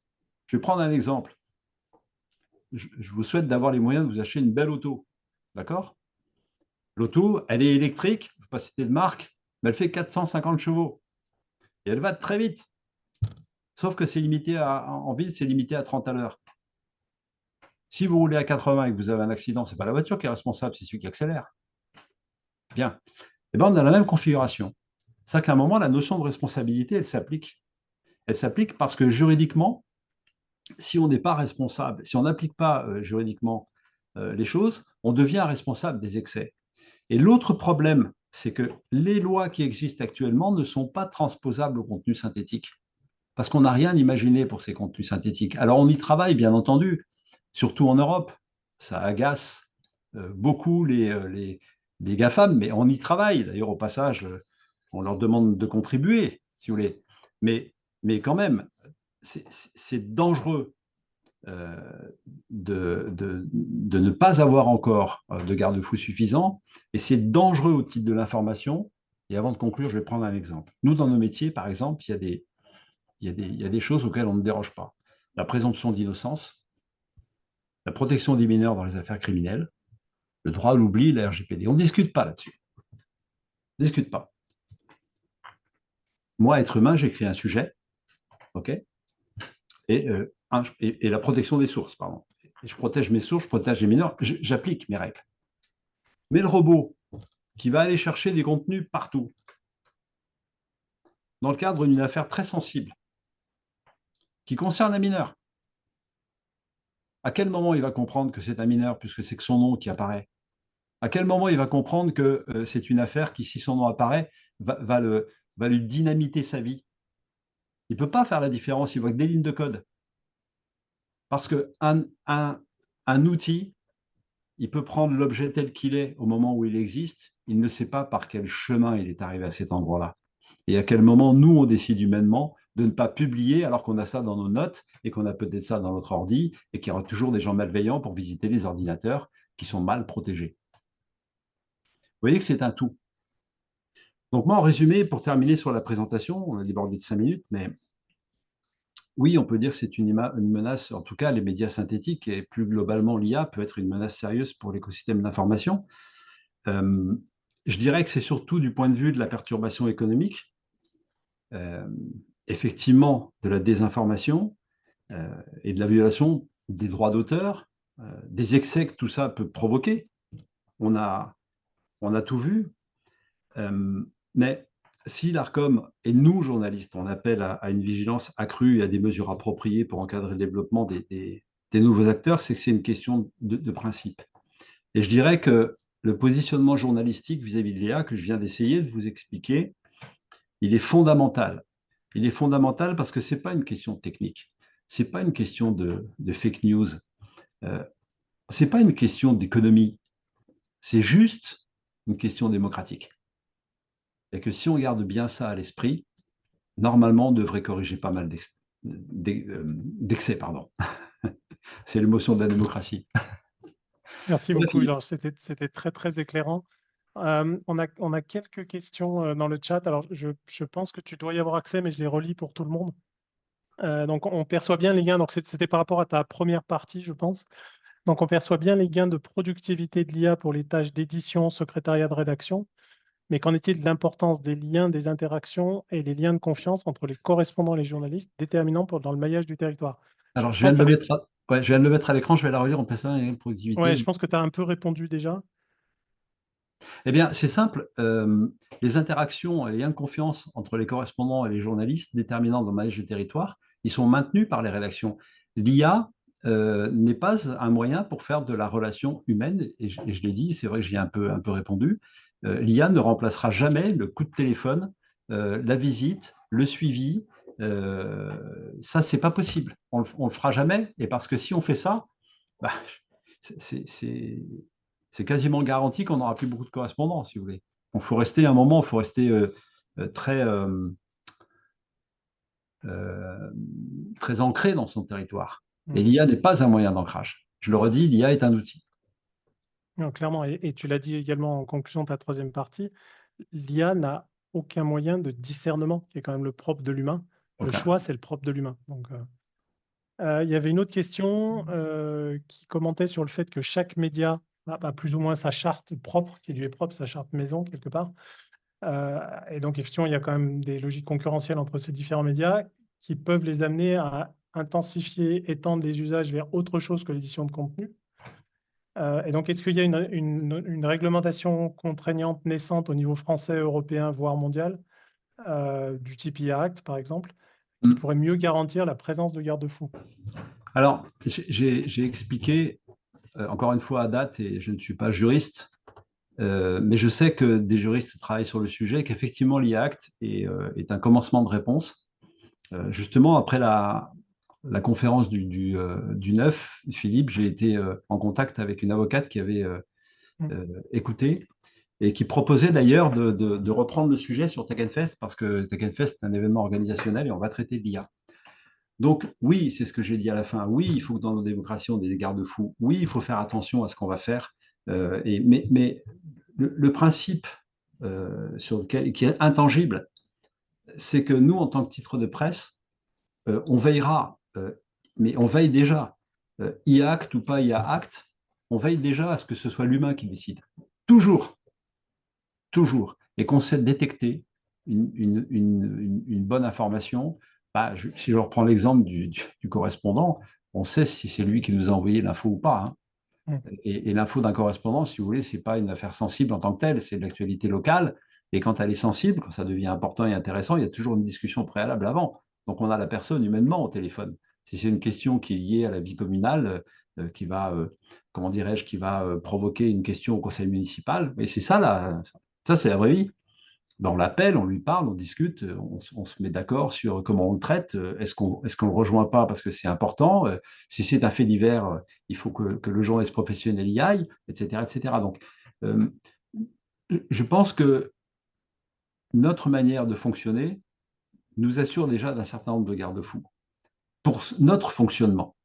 Speaker 3: Je vais prendre un exemple. Je vous souhaite d'avoir les moyens de vous acheter une belle auto. D'accord? L'auto, elle est électrique, je ne vais pas citer de marque, mais elle fait 450 chevaux. Et elle va très vite. Sauf que c'est limité en ville, c'est limité à 30 à l'heure. Si vous roulez à 80 et que vous avez un accident, ce n'est pas la voiture qui est responsable, c'est celui qui accélère. Bien. Eh bien, on a la même configuration. C'est qu'à un moment, la notion de responsabilité, elle s'applique. Elle s'applique parce que juridiquement, si on n'est pas responsable, si on n'applique pas juridiquement les choses, on devient responsable des excès. Et l'autre problème, c'est que les lois qui existent actuellement ne sont pas transposables au contenu synthétique, parce qu'on n'a rien imaginé pour ces contenus synthétiques. Alors on y travaille, bien entendu, surtout en Europe. Ça agace beaucoup les GAFAM, mais on y travaille. D'ailleurs, au passage, on leur demande de contribuer, si vous voulez. Mais quand même, c'est dangereux de ne pas avoir encore de garde-fous suffisants, et c'est dangereux au titre de l'information Et avant de conclure, je vais prendre un exemple. Nous, dans nos métiers, par exemple, il y a des choses auxquelles on ne déroge pas. La présomption d'innocence, la protection des mineurs dans les affaires criminelles, le droit à l'oubli, la RGPD. On ne discute pas là-dessus. On ne discute pas. Moi, être humain, j'écris un sujet, OK, et la protection des sources, pardon. Et je protège mes sources, je protège les mineurs, j'applique mes règles. Mais le robot qui va aller chercher des contenus partout, dans le cadre d'une affaire très sensible, qui concerne un mineur, à quel moment il va comprendre que c'est un mineur, puisque c'est que son nom qui apparaît? À quel moment il va comprendre que c'est une affaire qui, si son nom apparaît, va lui dynamiter sa vie? Il ne peut pas faire la différence, il voit que des lignes de code. Parce qu'un outil, il peut prendre l'objet tel qu'il est au moment où il existe, il ne sait pas par quel chemin il est arrivé à cet endroit-là. Et à quel moment, nous, on décide humainement de ne pas publier alors qu'on a ça dans nos notes et qu'on a peut-être ça dans notre ordi et qu'il y aura toujours des gens malveillants pour visiter les ordinateurs qui sont mal protégés. Vous voyez que c'est un tout. Donc moi, en résumé, pour terminer sur la présentation, on a débordé de 5 minutes, mais oui, on peut dire que c'est une menace, en tout cas les médias synthétiques et plus globalement l'IA peut être une menace sérieuse pour l'écosystème d'information. Je dirais que c'est surtout du point de vue de la perturbation économique, effectivement de la désinformation et de la violation des droits d'auteur, des excès que tout ça peut provoquer. On a tout vu. Mais si l'ARCOM et nous, journalistes, on appelle à une vigilance accrue et à des mesures appropriées pour encadrer le développement des nouveaux acteurs, c'est que c'est une question de principe. Et je dirais que le positionnement journalistique vis-à-vis de l'IA que je viens d'essayer de vous expliquer, il est fondamental. Il est fondamental parce que ce n'est pas une question technique, ce n'est pas une question de fake news, ce n'est pas une question d'économie, c'est juste une question démocratique. Et que si on garde bien ça à l'esprit, normalement, on devrait corriger pas mal d'excès, pardon. C'est l'émotion de la démocratie.
Speaker 2: Merci beaucoup, Georges. C'était très, très éclairant. On a quelques questions dans le chat. Alors, je pense que tu dois y avoir accès, mais je les relis pour tout le monde. Donc, on perçoit bien les gains. Donc, c'était par rapport à ta première partie, je pense. Donc, on perçoit bien les gains de productivité de l'IA pour les tâches d'édition, secrétariat de rédaction. Mais qu'en est-il de l'importance des liens, des interactions et les liens de confiance entre les correspondants et les journalistes déterminants dans le maillage du territoire?
Speaker 3: Alors, je viens de le mettre à l'écran, je vais la relire en personne et productivité.
Speaker 2: Ouais, je pense que tu as un peu répondu déjà.
Speaker 3: Eh bien, c'est simple. Les interactions et les liens de confiance entre les correspondants et les journalistes déterminants dans le maillage du territoire, ils sont maintenus par les rédactions. L'IA n'est pas un moyen pour faire de la relation humaine, et je l'ai dit, c'est vrai que j'y ai un peu répondu. L'IA ne remplacera jamais le coup de téléphone, la visite, le suivi. Ça, c'est pas possible. On le fera jamais, et parce que si on fait ça, bah, c'est quasiment garanti qu'on n'aura plus beaucoup de correspondants, si vous voulez. Il faut rester un moment, il faut rester très, très ancré dans son territoire. Et l'IA n'est pas un moyen d'ancrage. Je le redis, l'IA est un outil.
Speaker 2: Non, clairement, et tu l'as dit également en conclusion de ta troisième partie, l'IA n'a aucun moyen de discernement, qui est quand même le propre de l'humain. Le choix, c'est le propre de l'humain. Donc, il y avait une autre question qui commentait sur le fait que chaque média a plus ou moins sa charte propre, qui lui est propre, sa charte maison, quelque part. Et donc, effectivement, il y a quand même des logiques concurrentielles entre ces différents médias qui peuvent les amener à intensifier, étendre les usages vers autre chose que l'édition de contenu. Et donc, est-ce qu'il y a une réglementation contraignante naissante au niveau français, européen, voire mondial, du type IA Act, par exemple, qui pourrait mieux garantir la présence de garde-fous?
Speaker 3: Alors, j'ai expliqué, encore une fois à date, et je ne suis pas juriste, mais je sais que des juristes travaillent sur le sujet, qu'effectivement l'IA Act est un commencement de réponse. Justement, après la conférence du 9, Philippe, j'ai été en contact avec une avocate qui avait écouté et qui proposait d'ailleurs de reprendre le sujet sur Tech Fest parce que Tech Fest est un événement organisationnel et on va traiter de l'IA. Donc oui, c'est ce que j'ai dit à la fin. Oui, il faut que dans nos démocraties, on ait des garde-fous. Oui, il faut faire attention à ce qu'on va faire. Mais le principe qui est intangible. C'est que nous, en tant que titre de presse, on veillera, mais on veille déjà, IA acte ou pas IA acte, on veille déjà à ce que ce soit l'humain qui décide. Toujours, toujours. Et qu'on sait détecter une bonne information. Bah, si je reprends l'exemple du correspondant, on sait si c'est lui qui nous a envoyé l'info ou pas, hein.
Speaker 2: Mm.
Speaker 3: Et l'info d'un correspondant, si vous voulez, ce n'est pas une affaire sensible en tant que telle, c'est de l'actualité locale. Et quand elle est sensible, quand ça devient important et intéressant, il y a toujours une discussion préalable avant. Donc on a la personne humainement au téléphone. Si c'est une question qui est liée à la vie communale, qui va, comment dirais-je, qui va provoquer une question au conseil municipal, et c'est ça, ça c'est la vraie vie. Ben, on l'appelle, on lui parle, on discute, on se met d'accord sur comment on le traite. Est-ce qu'on le rejoint pas parce que c'est important? Si c'est un fait divers, il faut que le journaliste professionnel y aille, etc., etc. Donc, euh, je pense que notre manière de fonctionner nous assure déjà d'un certain nombre de garde-fous pour notre fonctionnement.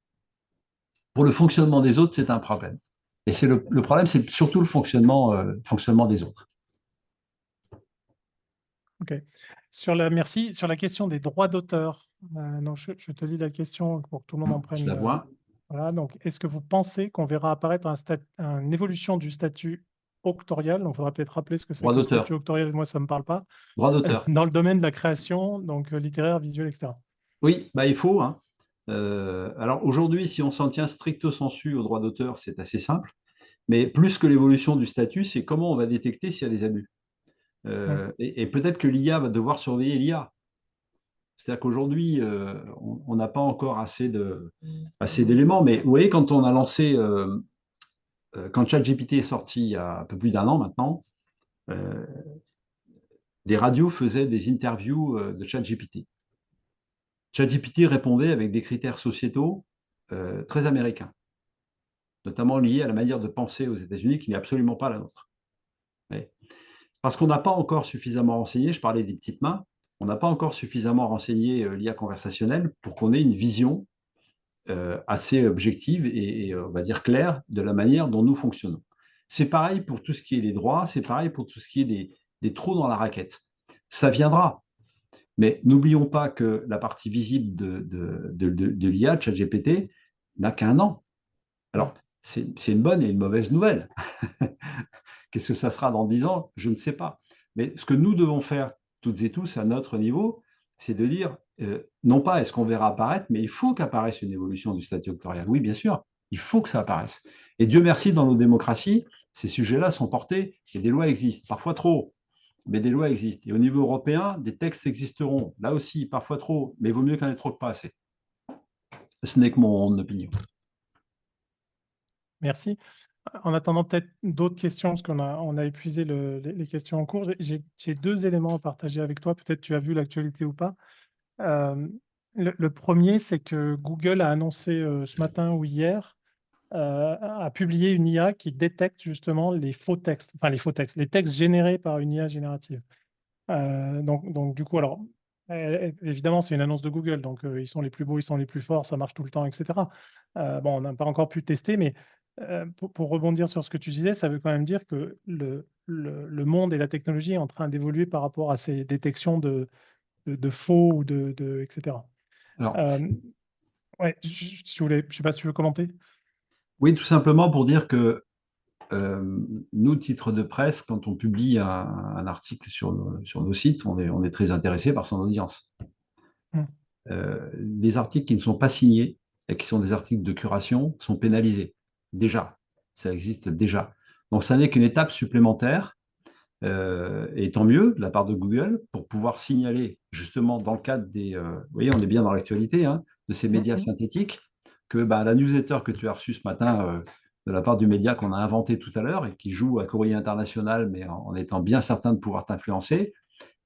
Speaker 3: Pour le fonctionnement des autres, c'est un problème. Et c'est le problème, c'est surtout le fonctionnement des autres.
Speaker 2: OK. Merci. Sur la question des droits d'auteur, donc je te lis la question pour que tout le monde en
Speaker 3: Je la
Speaker 2: prenne.
Speaker 3: vois.
Speaker 2: Voilà. Donc, est-ce que vous pensez qu'on verra apparaître une évolution du statut octorial? Donc, il faudra peut-être rappeler ce que c'est
Speaker 3: Droit
Speaker 2: que le
Speaker 3: d'auteur.
Speaker 2: statut octorial. Moi, ça ne me parle pas.
Speaker 3: Droit d'auteur.
Speaker 2: Dans le domaine de la création, donc littéraire, visuel, etc.
Speaker 3: Oui, bah, il faut, hein. Alors aujourd'hui, si on s'en tient stricto sensu au droit d'auteur, c'est assez simple. Mais plus que l'évolution du statut, c'est comment on va détecter s'il y a des abus.
Speaker 2: Mm.
Speaker 3: Et peut-être que l'IA va devoir surveiller l'IA. C'est-à-dire qu'aujourd'hui, on n'a pas encore assez d'éléments. Mais vous voyez, quand on a lancé, quand ChatGPT est sorti il y a un peu plus d'un an maintenant, euh, des radios faisaient des interviews de ChatGPT. ChatGPT répondait avec des critères sociétaux très américains, notamment liés à la manière de penser aux États-Unis qui n'est absolument pas la nôtre. Ouais. Parce qu'on n'a pas encore suffisamment renseigné, je parlais des petites mains, on n'a pas encore suffisamment renseigné l'IA conversationnelle pour qu'on ait une vision assez objective et, on va dire claire de la manière dont nous fonctionnons. C'est pareil pour tout ce qui est des droits, c'est pareil pour tout ce qui est des trous dans la raquette. Ça viendra, mais n'oublions pas que la partie visible de l'IA, de ChatGPT, n'a qu'un an. Alors, c'est une bonne et une mauvaise nouvelle. Qu'est-ce que ça sera dans 10 ans? Je ne sais pas. Mais ce que nous devons faire toutes et tous à notre niveau, c'est de dire, non pas est-ce qu'on verra apparaître, mais il faut qu'apparaisse une évolution du statut octorial. Oui, bien sûr, il faut que ça apparaisse. Et Dieu merci, dans nos démocraties, ces sujets-là sont portés et des lois existent, parfois trop, mais des lois existent. Et au niveau européen, des textes existeront, là aussi, parfois trop, mais il vaut mieux qu'il y en ait trop que pas assez. Ce n'est que mon opinion.
Speaker 2: Merci. En attendant peut-être d'autres questions, parce on a épuisé les questions en cours, j'ai deux éléments à partager avec toi. Peut-être tu as vu l'actualité ou pas. Le premier, c'est que Google a annoncé ce matin ou hier, a publié une IA qui détecte justement les faux textes, enfin les faux textes, les textes générés par une IA générative. Donc du coup, alors, évidemment, c'est une annonce de Google, donc ils sont les plus beaux, ils sont les plus forts, ça marche tout le temps, etc. Bon, on n'a pas encore pu tester, mais pour rebondir sur ce que tu disais, ça veut quand même dire que le monde et la technologie est en train d'évoluer par rapport à ces détections de faux ou etc.
Speaker 3: Alors,
Speaker 2: Ouais, si vous voulez, je sais pas si tu veux commenter.
Speaker 3: oui, tout simplement pour dire que nous, titres de presse, quand on publie un article sur nos sites, on est très intéressé par son audience.
Speaker 2: Hmm.
Speaker 3: Les articles qui ne sont pas signés et qui sont des articles de curation sont pénalisés. Déjà, ça existe déjà. Donc, ça n'est qu'une étape supplémentaire, et tant mieux de la part de Google, pour pouvoir signaler, justement, dans le cadre vous voyez, on est bien dans l'actualité, hein, de ces médias synthétiques, que bah, la newsletter que tu as reçue ce matin de la part du média qu'on a inventé tout à l'heure et qui joue à courrier international, mais en étant bien certain de pouvoir t'influencer,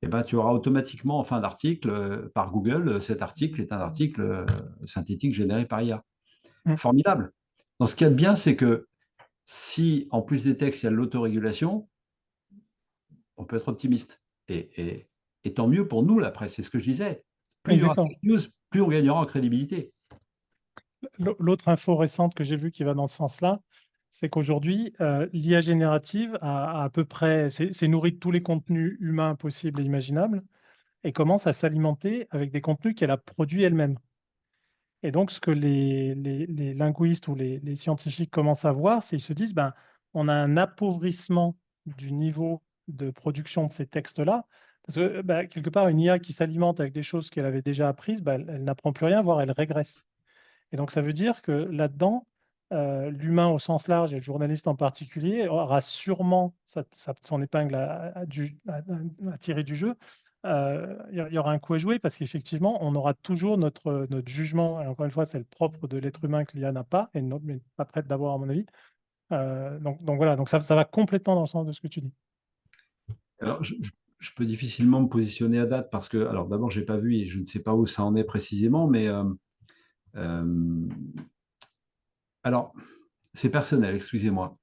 Speaker 3: eh ben, tu auras automatiquement en fin d'article, par Google, cet article est un article synthétique généré par IA.
Speaker 2: Hmm.
Speaker 3: Formidable. Donc, ce qu'il y a de bien, c'est que si, en plus des textes, il y a l'autorégulation, on peut être optimiste. Et tant mieux pour nous, la presse, c'est ce que je disais. Plus il y aura de
Speaker 2: Exactement.
Speaker 3: fake news, plus on gagnera en crédibilité.
Speaker 2: L'autre info récente que j'ai vue qui va dans ce sens-là, c'est qu'aujourd'hui, l'IA générative à peu près, c'est nourri de tous les contenus humains possibles et imaginables et commence à s'alimenter avec des contenus qu'elle a produits elle-même. Et donc, ce que les linguistes ou les scientifiques commencent à voir, c'est qu'ils se disent, ben, on a un appauvrissement du niveau de production de ces textes-là, parce que ben, quelque part, une IA qui s'alimente avec des choses qu'elle avait déjà apprises, ben, elle n'apprend plus rien, voire elle régresse. Et donc, ça veut dire que là-dedans, l'humain au sens large et le journaliste en particulier aura sûrement son épingle à tirer du jeu. Il y aura un coup à jouer parce qu'effectivement, on aura toujours notre jugement. Et encore une fois, c'est le propre de l'être humain que l'IA n'a pas et n'est pas prête d'avoir, à mon avis. Donc voilà, donc ça va complètement dans le sens de ce que tu dis.
Speaker 3: Alors, je peux difficilement me positionner à date parce que, alors d'abord, je n'ai pas vu et je ne sais pas où ça en est précisément, mais euh, alors, c'est personnel, excusez-moi.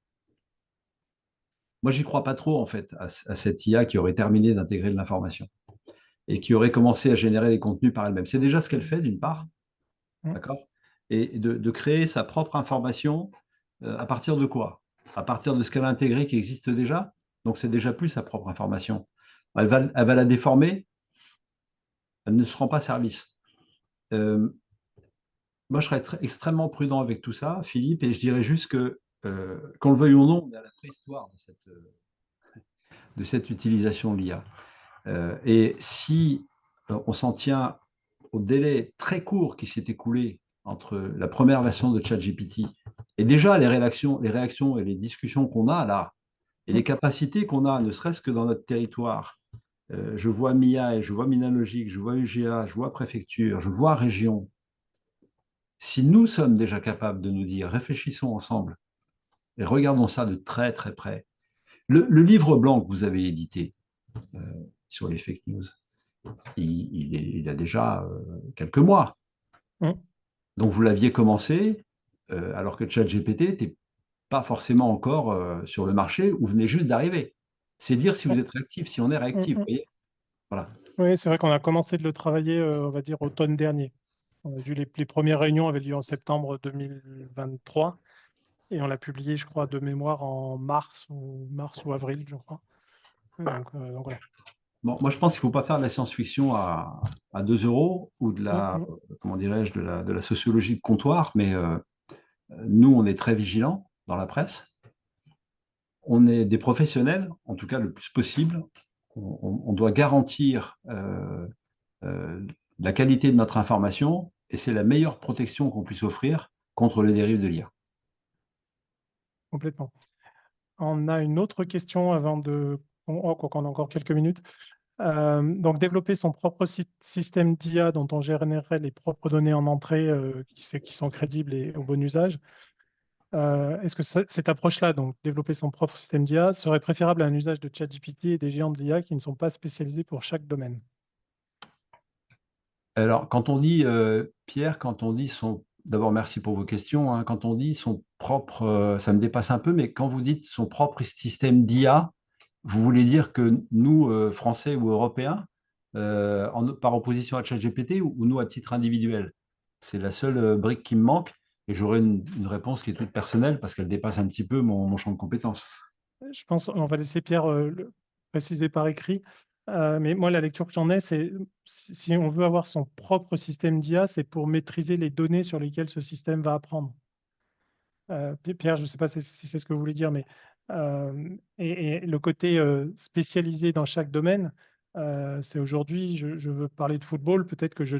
Speaker 3: Moi, j'y crois pas trop, en fait, à cette IA qui aurait terminé d'intégrer de l'information et qui aurait commencé à générer des contenus par elle-même. C'est déjà ce qu'elle fait, d'une part,
Speaker 2: Hum,
Speaker 3: d'accord? Et de créer sa propre information à partir de quoi? À partir de ce qu'elle a intégré qui existe déjà. Donc, c'est déjà plus sa propre information. Elle va la déformer, elle ne se rend pas service. Euh, Moi, je serais extrêmement prudent avec tout ça, Philippe, et je dirais juste que, qu'on le veuille ou non, on est à la préhistoire de cette utilisation de l'IA. Et si on s'en tient au délai très court qui s'est écoulé entre la première version de ChatGPT et déjà les réactions et les discussions qu'on a là, et les
Speaker 2: hum,
Speaker 3: capacités qu'on a, ne serait-ce que dans notre territoire, je vois MIA, je vois Minalogique, je vois UGA, je vois préfecture, je vois région. Si nous sommes déjà capables de nous dire, réfléchissons ensemble et regardons ça de très très près. Le livre blanc que vous avez édité euh, sur les fake news, il a déjà quelques mois.
Speaker 2: hum.
Speaker 3: Donc vous l'aviez commencé alors que ChatGPT n'était pas forcément encore sur le marché ou venait juste d'arriver. C'est dire si vous êtes réactif, si on est
Speaker 2: Hum,
Speaker 3: réactif. Vous
Speaker 2: hum.
Speaker 3: voyez, voilà.
Speaker 2: Oui, c'est vrai qu'on a commencé de le travailler, on va dire, automne dernier. On a dû les premières réunions avaient lieu en septembre 2023 et on l'a publié, je crois, de mémoire en mars ou avril, je crois. Donc voilà.
Speaker 3: Bon, moi, je pense qu'il ne faut pas faire de la science-fiction à 2 euros ou de
Speaker 2: Hum,
Speaker 3: la,
Speaker 2: hum.
Speaker 3: comment dirais-je, de la sociologie de comptoir, mais nous, on est très vigilants dans la presse. On est des professionnels, en tout cas le plus possible. On doit garantir euh, la qualité de notre information et c'est la meilleure protection qu'on puisse offrir contre les dérives de l'IA.
Speaker 2: Complètement. On a une autre question avant de... quoi qu'on a encore quelques minutes. Donc, développer son propre système d'IA dont on générerait les propres données en entrée qui sont crédibles et au bon usage. Est-ce que cette approche-là, donc développer son propre système d'IA, serait préférable à un usage de ChatGPT et des géants de l'IA qui ne sont pas spécialisés pour chaque domaine?
Speaker 3: Alors, quand on dit, Pierre, quand on dit son... D'abord, merci pour vos questions, hein. Quand on dit son propre, ça me dépasse un peu, mais quand vous dites son propre système d'IA, vous voulez dire que nous, Français ou Européens, par opposition à ChatGPT ou nous à titre individuel? C'est la seule brique qui me manque et j'aurai une réponse qui est toute personnelle parce qu'elle dépasse un petit peu mon champ de compétences.
Speaker 2: Je pense on va laisser Pierre le préciser par écrit. Mais moi, la lecture que j'en ai, c'est si on veut avoir son propre système d'IA, c'est pour maîtriser les données sur lesquelles ce système va apprendre. Pierre, je ne sais pas si c'est ce que vous voulez dire, mais et le côté spécialisé dans chaque domaine, c'est aujourd'hui, je veux parler de football, peut-être que je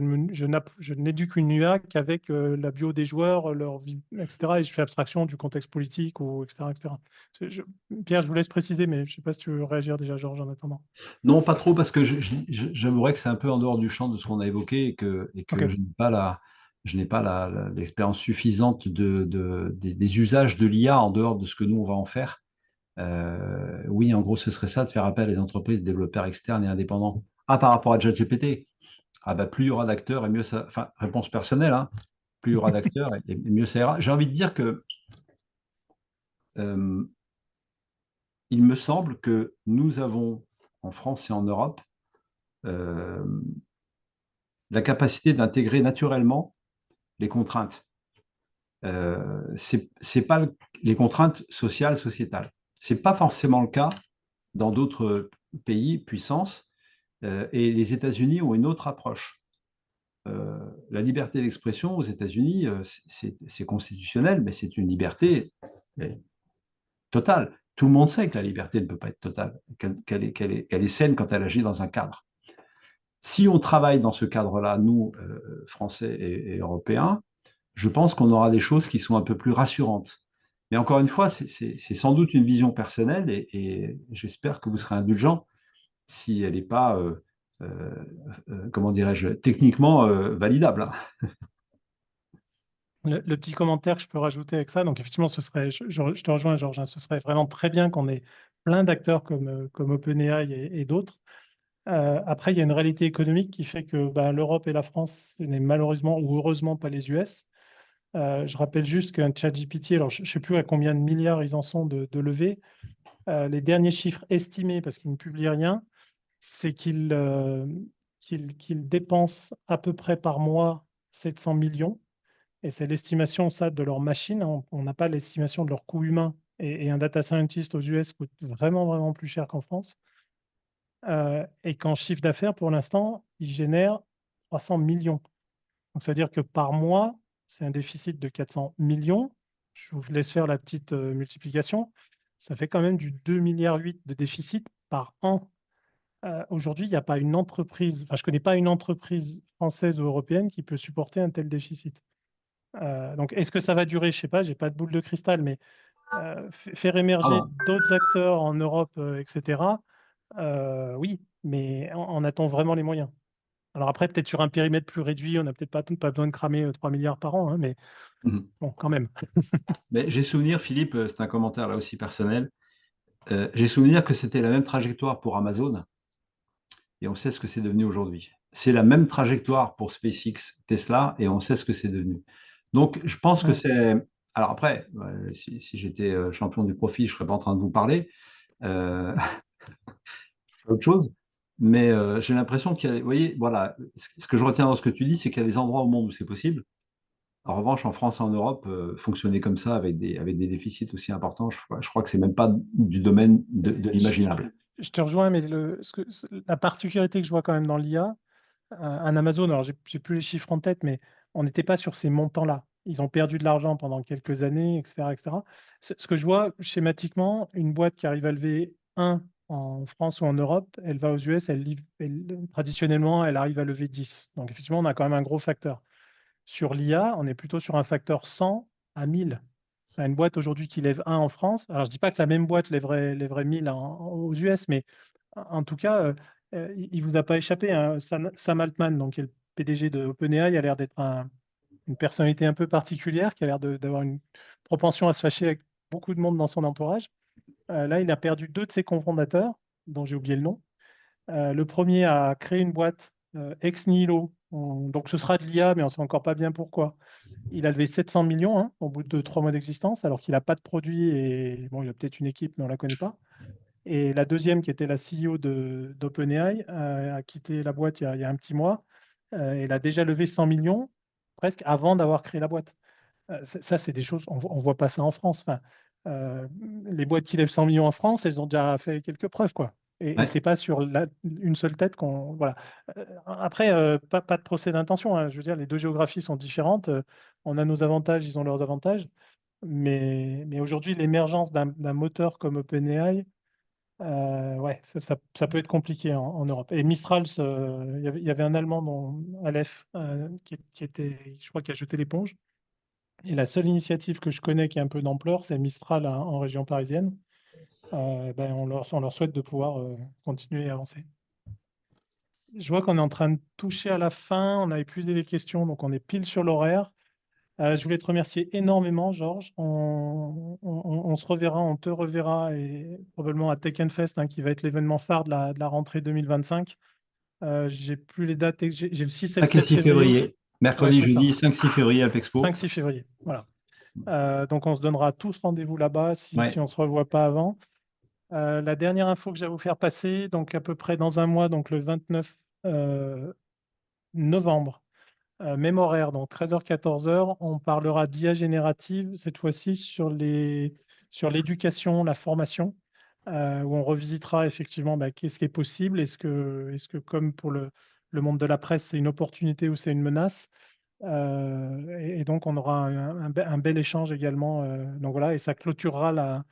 Speaker 2: n'éduque une IA qu'avec la bio des joueurs, leur vie, etc. Et je fais abstraction du contexte politique, ou etc. etc. Je- Pierre, je vous laisse préciser, mais je ne sais pas si tu veux réagir déjà, Georges, en attendant.
Speaker 3: Non, pas trop, parce que j'avouerais que c'est un peu en dehors du champ de ce qu'on a évoqué et que
Speaker 2: OK.
Speaker 3: je n'ai pas l'expérience suffisante des usages de l'IA en dehors de ce que nous, on va en faire. Oui, en gros, ce serait ça, de faire appel à des entreprises, développeurs externes et indépendants. Ah, par rapport à ChatGPT, ah bah, plus il y aura d'acteurs et mieux ça... Enfin, réponse personnelle, hein, plus il y aura d'acteurs et mieux ça ira. J'ai envie de dire que euh, il me semble que nous avons, en France et en Europe, euh, la capacité d'intégrer naturellement les contraintes. C'est pas les contraintes sociales, sociétales. C'est pas forcément le cas dans d'autres pays, puissances, et les États-Unis ont une autre approche. La liberté d'expression aux États-Unis, c'est constitutionnel, mais c'est une liberté totale. Tout le monde sait que la liberté ne peut pas être totale, qu'elle est saine quand elle agit dans un cadre. Si on travaille dans ce cadre-là, nous, Français et Européens, je pense qu'on aura des choses qui sont un peu plus rassurantes. Mais encore une fois, c'est sans doute une vision personnelle et j'espère que vous serez indulgent si elle n'est pas, comment dirais-je, techniquement validable, hein.
Speaker 2: Le petit commentaire que je peux rajouter avec ça, donc effectivement, je te rejoins, Georges, hein, ce serait vraiment très bien qu'on ait plein d'acteurs comme OpenAI et d'autres. Après, il y a une réalité économique qui fait que l'Europe et la France, ce n'est malheureusement ou heureusement pas les US. Je rappelle juste qu'un ChatGPT, alors je ne sais plus à combien de milliards ils en sont de levée. Les derniers chiffres estimés, parce qu'ils ne publient rien, c'est qu'ils dépensent à peu près par mois 700 millions. Et c'est l'estimation, ça, de leur machine. On n'a pas l'estimation de leur coût humain. Et un data scientist aux US coûte vraiment, vraiment plus cher qu'en France. Et qu'en chiffre d'affaires, pour l'instant, ils génèrent 300 millions. Donc, ça veut dire que par mois, c'est un déficit de 400 millions. Je vous laisse faire la petite multiplication. Ça fait quand même du 2,8 milliards de déficit par an. Aujourd'hui, il n'y a pas une entreprise, enfin, je ne connais pas une entreprise française ou européenne qui peut supporter un tel déficit. Donc, est-ce que ça va durer? Je ne sais pas, je n'ai pas de boule de cristal, mais faire émerger
Speaker 3: Alors,
Speaker 2: d'autres acteurs en Europe, etc., oui, mais on attend vraiment les moyens. Alors après, peut-être sur un périmètre plus réduit, on n'a peut-être pas besoin de cramer 3 milliards par an, hein, mais
Speaker 3: mhm.
Speaker 2: bon, quand même.
Speaker 3: Mais j'ai souvenir, Philippe, c'est un commentaire là aussi personnel, j'ai souvenir que c'était la même trajectoire pour Amazon et on sait ce que c'est devenu aujourd'hui. C'est la même trajectoire pour SpaceX, Tesla et on sait ce que c'est devenu. Donc, je pense que
Speaker 2: Mm.
Speaker 3: c'est. Alors après, si j'étais champion du profit, je ne serais pas en train de vous parler. Euh, autre chose. Mais j'ai l'impression qu'il y a, vous voyez, voilà, ce que je retiens dans ce que tu dis, c'est qu'il y a des endroits au monde où c'est possible. En revanche, en France et en Europe, fonctionner comme ça avec des déficits aussi importants, je crois que c'est même pas du domaine de
Speaker 2: Je,
Speaker 3: l'imaginable.
Speaker 2: je te rejoins, mais la particularité que je vois quand même dans l'IA, un Amazon, alors j'ai plus les chiffres en tête, mais on n'était pas sur ces montants-là. Ils ont perdu de l'argent pendant quelques années, etc., etc. Ce que je vois schématiquement, une boîte qui arrive à lever 1 en France ou en Europe, elle va aux US, traditionnellement, elle arrive à lever 10. Donc effectivement, on a quand même un gros facteur. Sur l'IA, on est plutôt sur un facteur 100 à 1000. Une boîte aujourd'hui qui lève 1 en France, alors je ne dis pas que la même boîte lèverait 1000 aux US, mais en tout cas, il ne vous a pas échappé, hein. Sam Altman, donc, qui est le PDG de OpenAI, a l'air d'être une personnalité un peu particulière, qui a l'air d'avoir une propension à se fâcher avec beaucoup de monde dans son entourage. Là, il a perdu 2 de ses cofondateurs, dont j'ai oublié le nom. Le premier a créé une boîte ex nihilo. Donc, ce sera de l'IA, mais on ne sait encore pas bien pourquoi. Il a levé 700 millions, hein, au bout de 3 mois d'existence, alors qu'il n'a pas de produit et bon, il a peut-être une équipe, mais on ne la connaît pas. Et la deuxième, qui était la CEO d'OpenAI, a quitté la boîte il y a un petit mois. Elle a déjà levé 100 millions, presque avant d'avoir créé la boîte. Ça, c'est des choses, on ne voit pas ça en France. Enfin, euh, les boîtes qui lèvent 100 millions en France, elles ont déjà fait quelques preuves, quoi. Et ce
Speaker 3: Ouais.
Speaker 2: n'est pas sur une seule tête qu'on. Voilà. Après, pas de procès d'intention, hein. Je veux dire, les deux géographies sont différentes. On a nos avantages, ils ont leurs avantages. Mais aujourd'hui, l'émergence d'un moteur comme OpenAI, ouais, ça peut être compliqué en Europe. Et Mistral, il y avait un Allemand, Aleph, qui était, je crois, qui a jeté l'éponge. Et la seule initiative que je connais qui a un peu d'ampleur, c'est Mistral, hein, en région parisienne. On leur souhaite de pouvoir continuer à avancer. Je vois qu'on est en train de toucher à la fin. On a épuisé les questions, donc on est pile sur l'horaire. Je voulais te remercier énormément, Georges. On se reverra, on te reverra, et probablement à Tech Fest, hein, qui va être l'événement phare de la rentrée 2025. J'ai plus les dates, j'ai le 6 et le
Speaker 3: 5 et
Speaker 2: 7
Speaker 3: 6
Speaker 2: février.
Speaker 3: février,
Speaker 2: Ouais,
Speaker 3: mercredi,
Speaker 2: c'est ça.
Speaker 3: jeudi, 5-6 février, Alpexpo.
Speaker 2: 5-6 février. Voilà. Donc, on se donnera tous rendez-vous là-bas si
Speaker 3: Ouais.
Speaker 2: on ne se revoit pas avant. La dernière info que j'ai à vous faire passer, donc à peu près dans un mois, donc le 29 novembre, même horaire, donc 13h-14h, on parlera d'IA générative, cette fois-ci sur l'éducation, la formation, où on revisitera effectivement qu'est-ce qui est possible. Est-ce que comme pour le monde de la presse, c'est une opportunité ou c'est une menace? Et donc, on aura un bel échange également. Donc voilà, et ça clôturera la